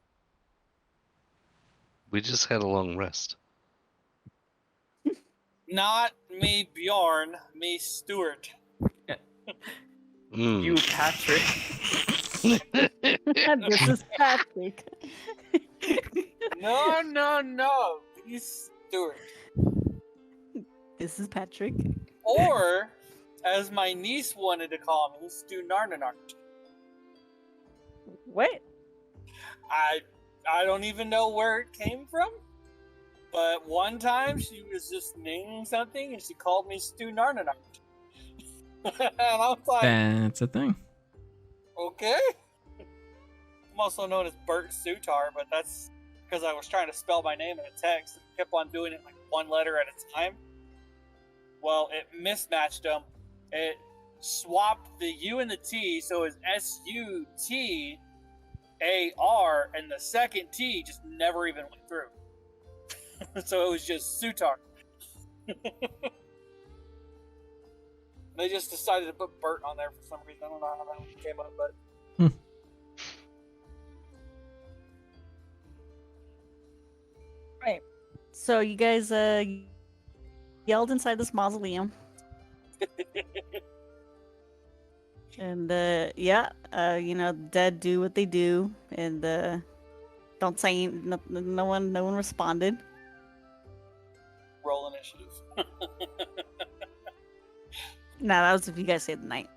we just had a long rest. Not me, Bjorn. Me, Stuart. Mm. You, Patrick. This is Patrick. No. Me, Stuart. This is Patrick. Or, as my niece wanted to call me, Stu Narnanart. What? I don't even know where it came from. But one time she was just naming something and she called me Stu Narnanart. And I was like, That's a thing. Okay. I'm also known as Bert Sutar, but that's because I was trying to spell my name in a text and kept on doing it like one letter at a time. Well, it mismatched them. It swapped the U and the T, so it's SUTAR, and the second T just never even went through. So it was just Sutar. They just decided to put Bert on there for some reason. I don't know how that one came up, but. Right. So you guys yelled inside this mausoleum. And dead do what they do, and don't say no one responded. Roll initiative. Nah, that was if you guys saved the night.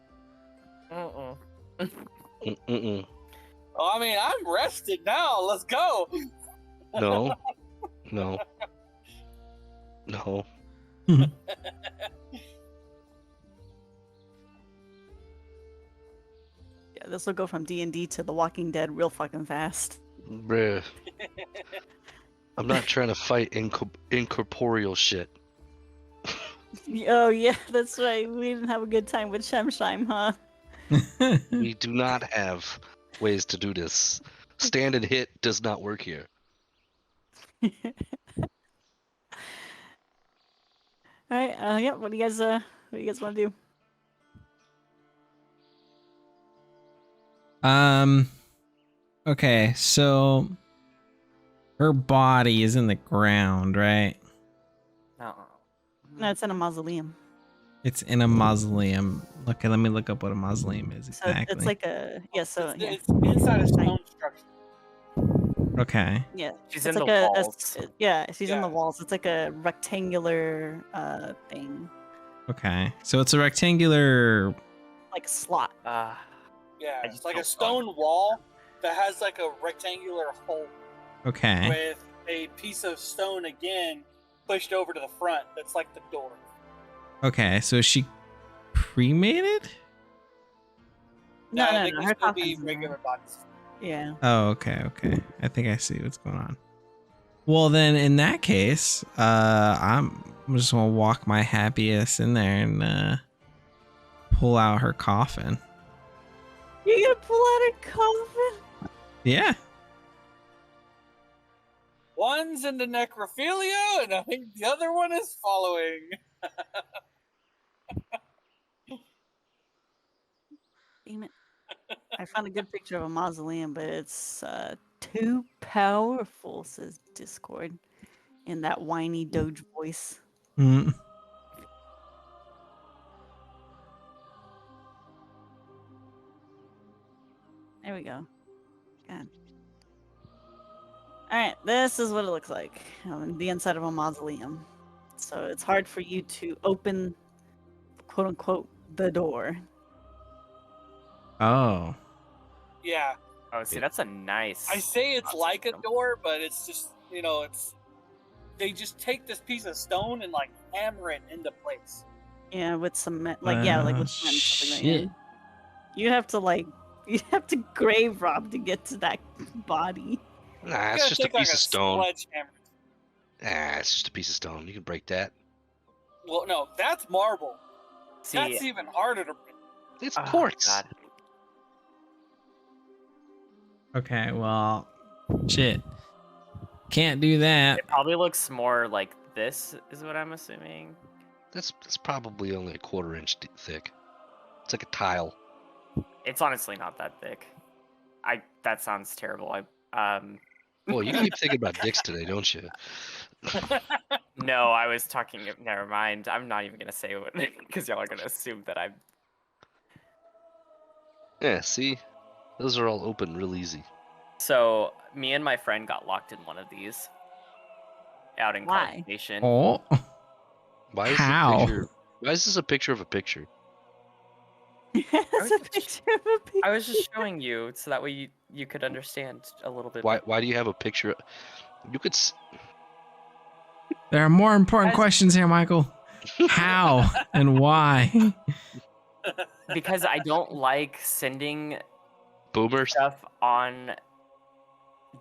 Mm-mm. Mm-mm. Oh, I mean, I'm rested now. Let's go. No. No. No. Yeah, this will go from D&D to The Walking Dead real fucking fast. Bruh. I'm not trying to fight incorporeal shit. Oh yeah, that's right. We didn't have a good time with Shemsheim, huh? We do not have ways to do this. Stand and hit does not work here. All right. Yeah. What do you guys want to do? Okay, so her body is in the ground, right? No. No, it's in a mausoleum. It's in a mausoleum. Okay, let me look up what a mausoleum is So exactly. it's like a It's inside a stone structure. Okay. Yeah, She's it's in like the walls. she's in the Yeah. walls. It's like a rectangular thing, Okay. So it's a rectangular. like a slot. Uh, Yeah, I it's just like a don't stone wall that has like a rectangular hole Okay. with a piece of stone again pushed over to the front. That's like the door. Okay. So is she cremated? No, they can her still be coffin's in regular there. bodies. Yeah. Oh, okay. Okay. I think I see what's going on. Well, then in that case, I'm just gonna walk my happiest in there and pull out her coffin. You gonna pull out a coffin? Yeah. One's into necrophilia, and I think the other one is following. Damn it! I found a good picture of a mausoleum, but it's too powerful, says Discord, in that whiny Doge voice. Mm. There we go. God. All right, this is what it looks like on the inside of a mausoleum. So it's hard for you to open, quote unquote, the door. Oh. Yeah, oh, see, that's a nice. I say it's Awesome. like a door, but it's just they just take this piece of stone and like hammer it into place. Yeah, with cement, like with cement. Something like that. Shit. You have to grave rob to get to that body. Nah, You it's gotta just a take, like, piece of stone. sledgehammer. Ah, it's just a piece of stone. You can break that. Well, no, that's marble. See, That's even harder to break. It's oh, quartz. God. Okay. Well, shit. Can't do that. It probably looks more like this, is what I'm assuming. That's probably only a quarter-inch thick. It's like a tile. It's honestly not that thick. That sounds terrible. Boy, you keep thinking about dicks today, don't you? No, I was talking. Never mind. I'm not even gonna say what because y'all are gonna assume that I'm. Yeah, see? Those are all open real easy. So me and my friend got locked in one of these out in Why? College Station. Oh. Why is How? Why is this a picture of a picture? It's a picture of a picture. I was just showing you so that way you could understand a little bit. Why do you have a picture? You could. There are more important As- questions here, Michael. How and why? Because I don't like sending boomers? stuff on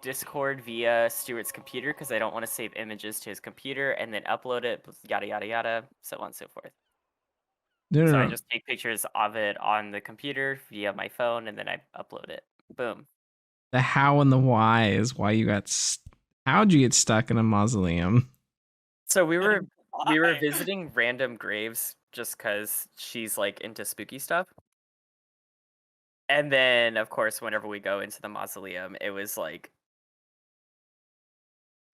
Discord via Stuart's computer because I don't want to save images to his computer and then upload it, yada yada yada, so on and so forth. No, no, So I no. just take pictures of it on the computer via my phone and then I upload it. Boom. The how and the why is why you got. How'd you get stuck in a mausoleum? So we were Why? visiting random graves just because she's like into spooky stuff. And then of course whenever we go into the mausoleum, it was like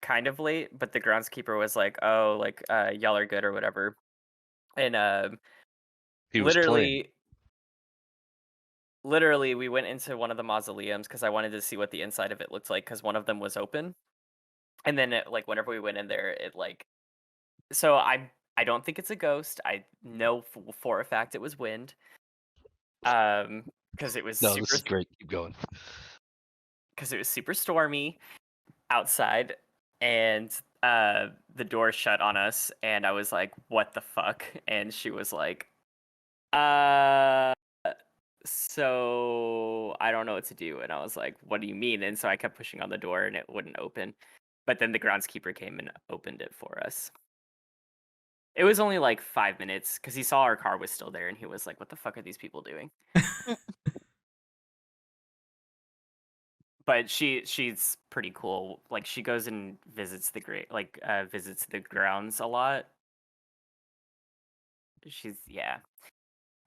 kind of late, but the groundskeeper was like, "Oh, like y'all are good or whatever." And He was playing. literally we went into one of the mausoleums because I wanted to see what the inside of it looked like because one of them was open. And then like whenever we went in there, it like so I don't think it's a ghost. I know for a fact it was wind. Because it was No, this is great. Keep going. super stormy outside, and the door shut on us, and I was like, "What the fuck?" And she was like, "Uh." So I don't know what to do. And I was like, what do you mean? And so I kept pushing on the door and it wouldn't open. But then the groundskeeper came and opened it for us. It was only like 5 minutes because he saw our car was still there and he was like, what the fuck are these people doing? But she's pretty cool. Like she goes and visits visits the grounds a lot. She's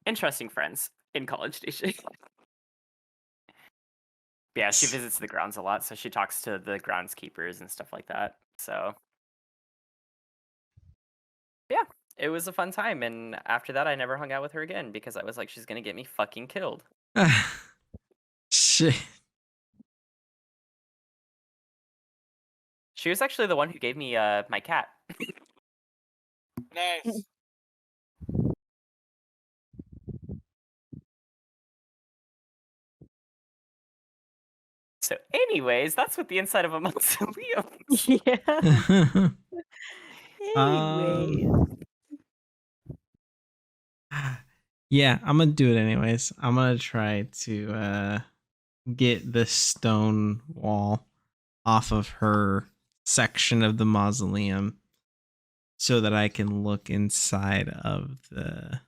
interesting friends in College Station. Yeah, she visits the grounds a lot, so she talks to the groundskeepers and stuff like that. So yeah, it was a fun time. And after that, I never hung out with her again because I was like, she's gonna get me fucking killed. Shit. She was actually the one who gave me my cat. Nice. So, anyways, that's what the inside of a mausoleum. Yeah. Anyways. Um, yeah, I'm gonna do it anyways. I'm gonna try to get the stone wall off of her section of the mausoleum so that I can look inside of the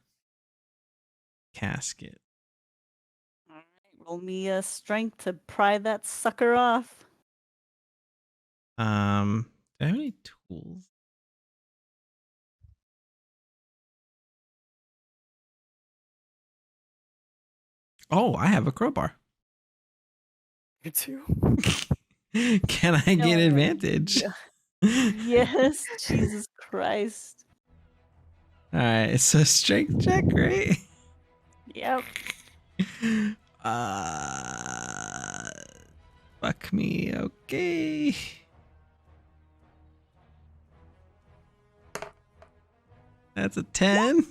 casket. All right, roll me a strength to pry that sucker off. Do I have any tools? Oh, I have a crowbar. You too. Can I get No. advantage? Yes, Jesus Christ. All right, so strength check, right? Yep. Uh, fuck me, okay. That's a 10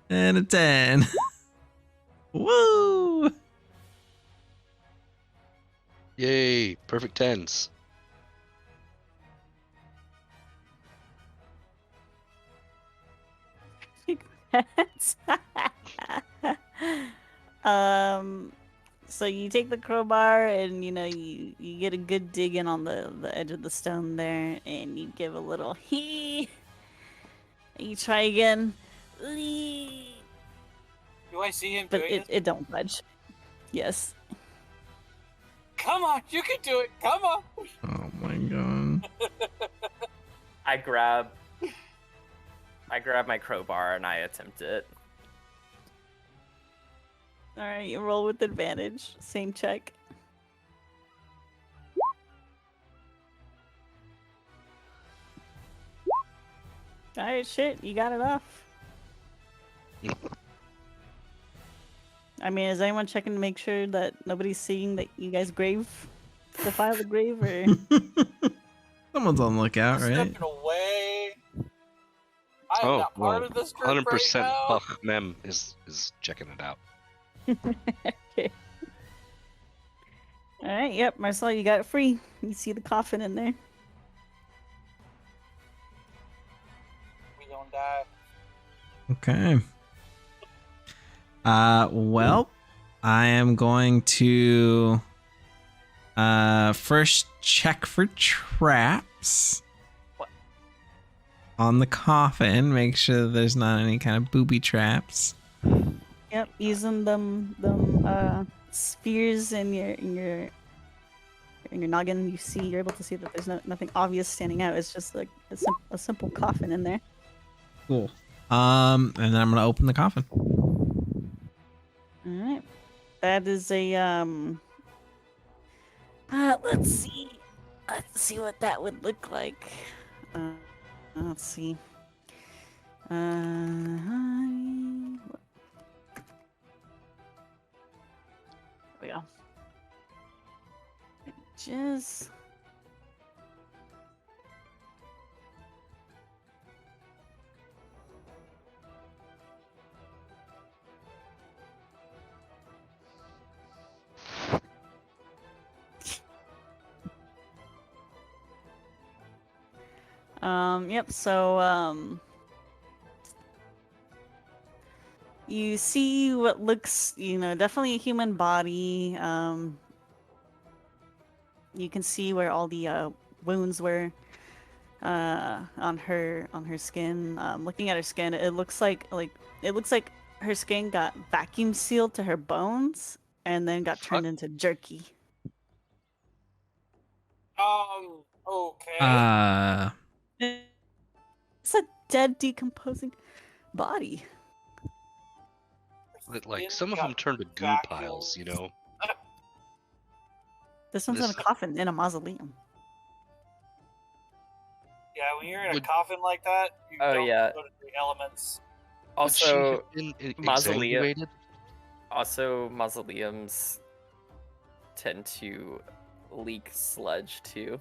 and a 10. Woo! Yay! Perfect tens. So you take the crowbar and you get a good dig in on the edge of the stone there, and you give a little hee. You try again. Eee. Do I see him But doing this? it don't budge. Yes. Come on, you can do it. Come on. Oh my god. I grab my crowbar and I attempt it. All right, you roll with advantage. Same check. All right, shit, you got it off. I mean, is anyone checking to make sure that nobody's seeing that you guys defile the grave, or? Someone's on the lookout, right? Stepping away. I am not part of this group 100% right now. Bach Mem is checking it out. Okay. All right, yep, Marcel, you got it free. You see the coffin in there. We gonna die. Okay. Well, I am going to first check for traps. What? On the coffin, make sure there's not any kind of booby traps. Yep, using them spheres in your noggin, you're able to see that there's nothing obvious standing out. It's just like a simple coffin in there. Cool. And then I'm gonna open the coffin. All right, that is a let's see what that would look like. Let's see. There we go. Just. Yep, so, you see what looks, definitely a human body. You can see where all the wounds were on her skin. Looking at her skin, it looks like her skin got vacuum sealed to her bones and then got turned into jerky. Okay. It's a dead, decomposing body. Like some of them turn to goo piles, you know. This one's in a coffin in a mausoleum. Yeah, when you're in a coffin like that, you don't go to the elements. Also, mausoleum. Mausoleums tend to leak sludge too.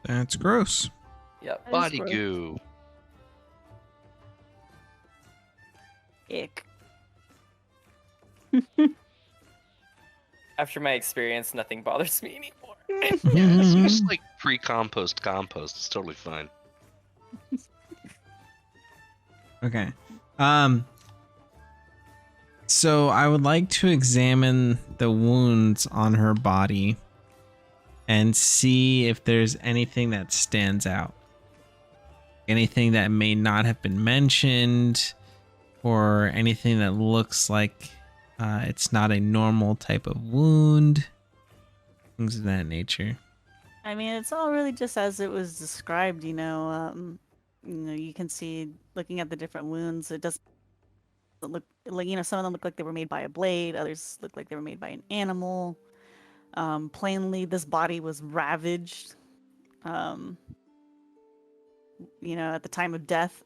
That's gross. Yep. Body goo. Ick. After my experience, nothing bothers me anymore. Yeah, it's just like pre-compost compost. It's totally fine. Okay. So I would like to examine the wounds on her body and see if there's anything that stands out. Anything that may not have been mentioned, or anything that looks like it's not a normal type of wound. Things of that nature. I mean, it's all really just as it was described, you can see, looking at the different wounds, it doesn't look like, some of them look like they were made by a blade, others look like they were made by an animal. Plainly, this body was ravaged, at the time of death.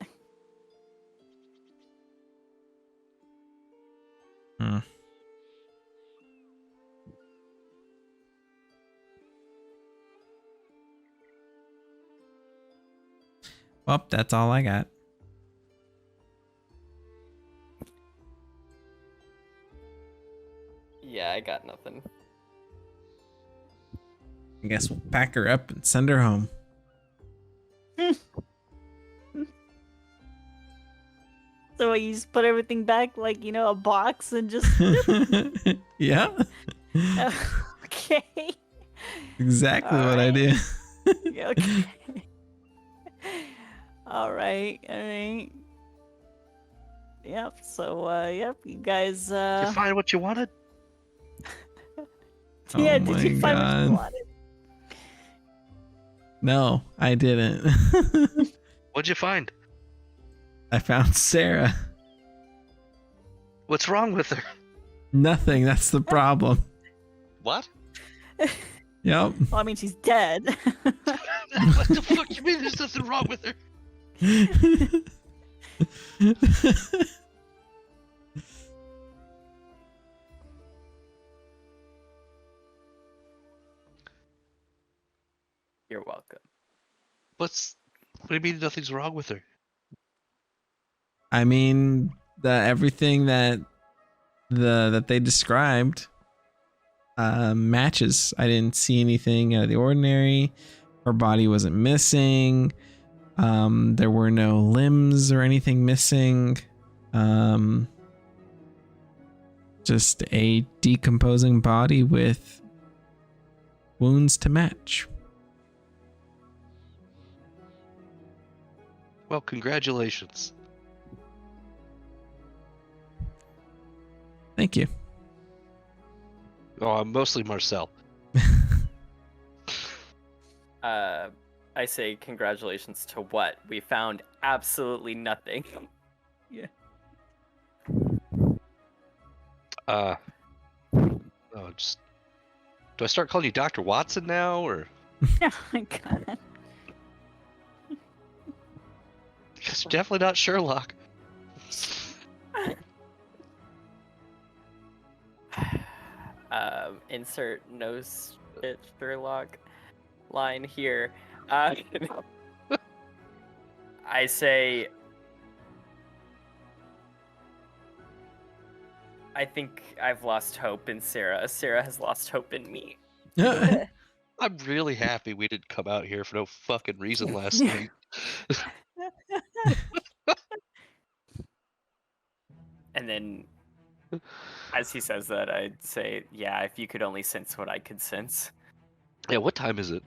Hmm. Well, that's all I got. Yeah, I got nothing. I guess we'll pack her up and send her home. So you just put everything back like, a box and just... Yeah. Okay. Exactly what I do. Yeah, okay. All right. Yep. So, you guys. Did you find what you wanted? Yeah. Oh Did you my find what God. you wanted? No, I didn't. What'd you find? I found Sarah. What's wrong with her? Nothing. That's the problem. What? Yep. Well, I mean, she's dead. What the fuck you mean there's nothing wrong with her? You're welcome. What do you mean nothing's wrong with her? I mean, everything that they described matches. I didn't see anything out of the ordinary. Her body wasn't missing. There were no limbs or anything missing. Just a decomposing body with wounds to match. Well, congratulations. Thank you. Oh, I'm mostly Marcel. I say congratulations to what? We found absolutely nothing. Yeah. Oh, just do I start calling you Dr. Watson now, or Oh my god. because you're definitely not Sherlock? Insert no shit Sherlock line here. I say I think I've lost hope in Sarah. Sarah has lost hope in me. I'm really happy we didn't come out here for no fucking reason last night. And then, as he says that, I'd say, yeah, if you could only sense what I could sense. Yeah, what time is it?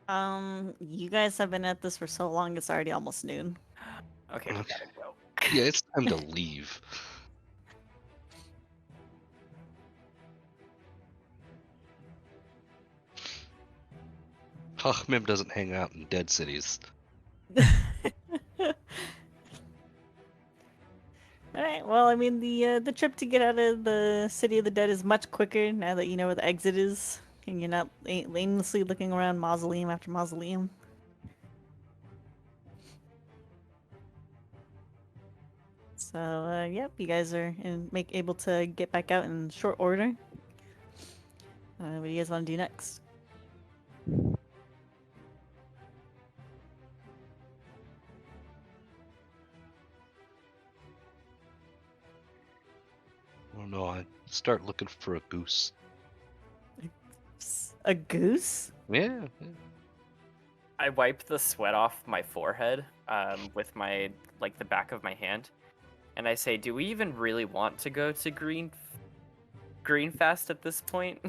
You guys have been at this for so long, it's already almost noon. Okay, we Okay. gotta go. Yeah, it's time to leave. Mim doesn't hang out in dead cities. Alright, well, I mean, the trip to get out of the City of the Dead is much quicker now that you know where the exit is, and you're not aimlessly looking around mausoleum after mausoleum. So, yep, you guys are able to get back out in short order. What do you guys want to do next? I don't know. I start looking for a goose. A goose? Yeah. I wipe the sweat off my forehead with my the back of my hand, and I say, "Do we even really want to go to Greenfast at this point?"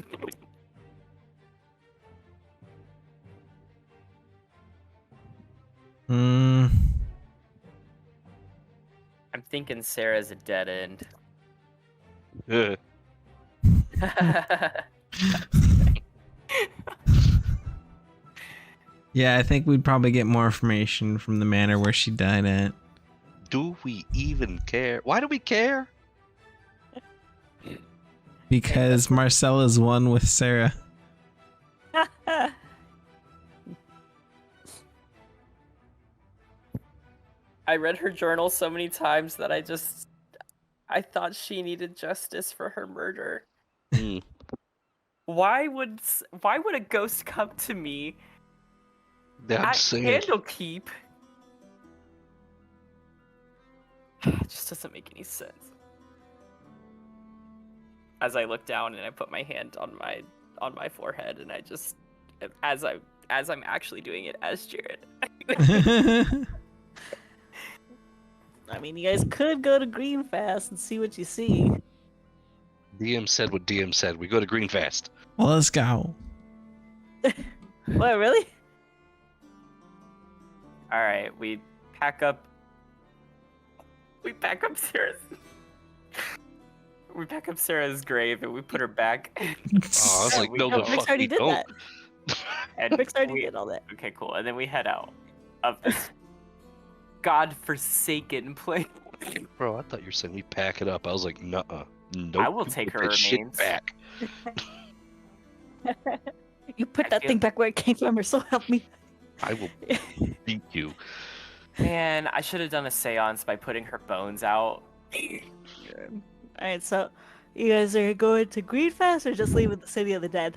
Hmm. I'm thinking Sarah's a dead end. Ugh. Yeah, I think we'd probably get more information from the manor where she died at. Do we even care? Why do we care? Because Marcella's one with Sarah. I read her journal so many times that I thought she needed justice for her murder. Mm. Why would a ghost come to me Yeah, I'm at saying. Candlekeep? It just doesn't make any sense. As I look down and I put my hand on my forehead, and I just as I'm actually doing it as Jared. I mean, you guys could go to Greenfast and see what you see. DM said what DM said. We go to Greenfast. Well, let's go. What, really? All right, we pack up Sarah's. We pack up Sarah's grave and we put her back. Oh, I was like, we no, go. the Brix fuck already we did don't. that. And Brix already we- did all that. Okay, cool. And then we head out of this godforsaken place. Bro, I thought you were saying we pack it up. I was like, nuh-uh. Nope. I will you take put her that shit remains. back. You put I that feel- thing back where it came from, or so help me. I will beat you. Man, I should have done a seance by putting her bones out. Alright, so you guys are going to Greenfast or just leaving the City of the Dead?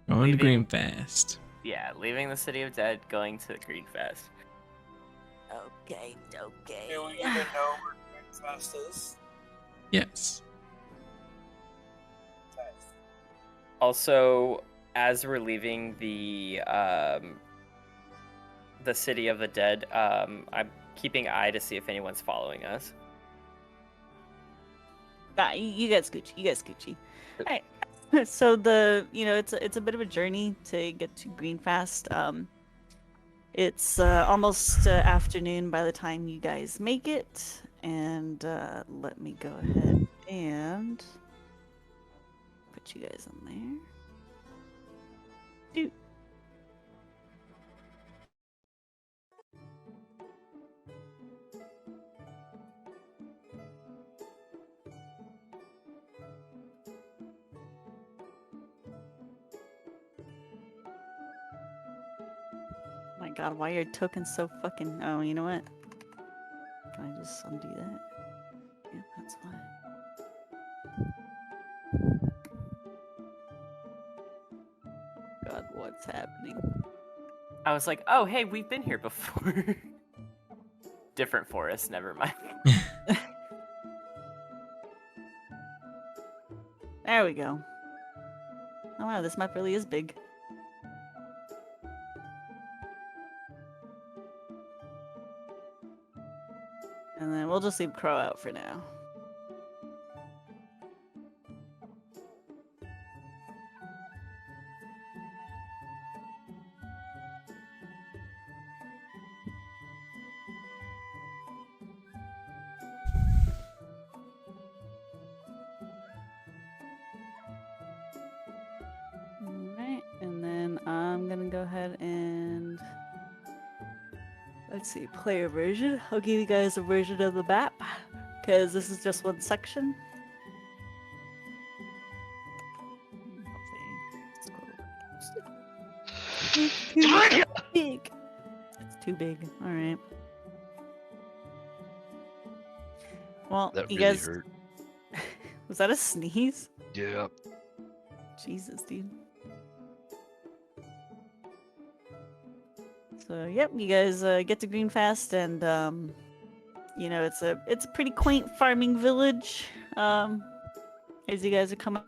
Going to Leaving- Greenfast. Yeah, leaving the City of Dead, going to Greenfast. Okay. Do we even know where Greenfast is? Yes. Okay. Also, as we're leaving the City of the Dead, I'm keeping eye to see if anyone's following us. You guys Gucci. You guys Gucci. All right. So it's a bit of a journey to get to Greenfast. It's almost afternoon by the time you guys make it, and let me go ahead and put you guys on there. Dude. My God, why are your tokens so fucking? Oh, you know what? Can I just undo that? Yeah, that's why. God, what's happening? I was like, oh, hey, we've been here before. Different forest, never mind. There we go. Oh wow, this map really is big. And then we'll just leave Crow out for now. Alright, and then I'm gonna go ahead and let's see, player version. I'll give you guys a version of the map because this is just one section. It's too big. It's too big. All right. Well, That you really guys. hurt. Was that a sneeze? Yeah. Jesus, dude. So yep, you guys get to Greenfast, and it's a pretty quaint farming village. As you guys are coming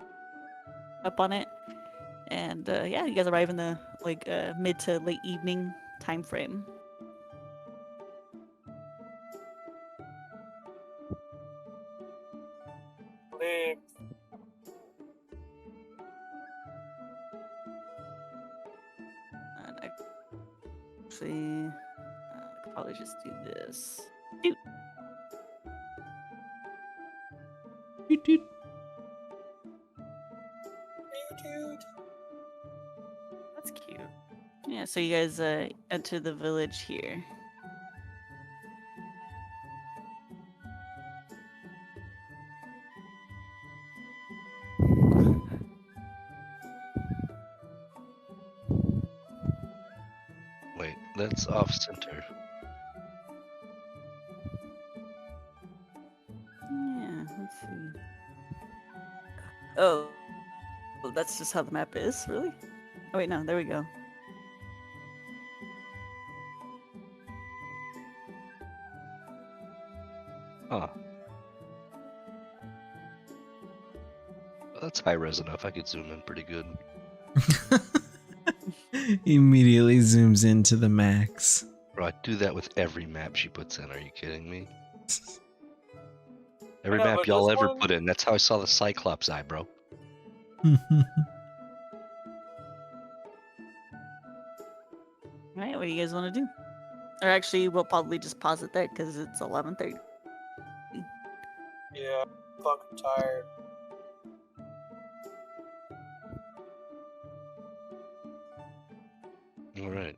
up on it, and yeah, you guys arrive in the mid to late evening time frame. Live. And actually, I could probably just do this. Doot. Doot, doot. That's cute. Yeah, so you guys enter the village here. Wait, that's off center. Yeah, let's see. Oh, that's just how the map is, really? Oh wait, no, there we go. Huh. Well, that's high res enough. I could zoom in pretty good. Immediately zooms into the max. Bro, I do that with every map she puts in. Are you kidding me? Every know, map but y'all this ever one- put in. That's how I saw the Cyclops eye, bro. Right, what do you guys want to do? Or actually, we'll probably just pause it there because it's 11:30. Yeah, I'm fucking tired. All right,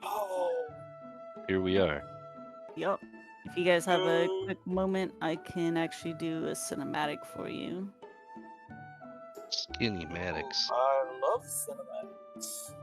Oh, here we are. Yup. If you guys have a quick moment, I can actually do a cinematic for you. Skinny Maddox. I love cinematics.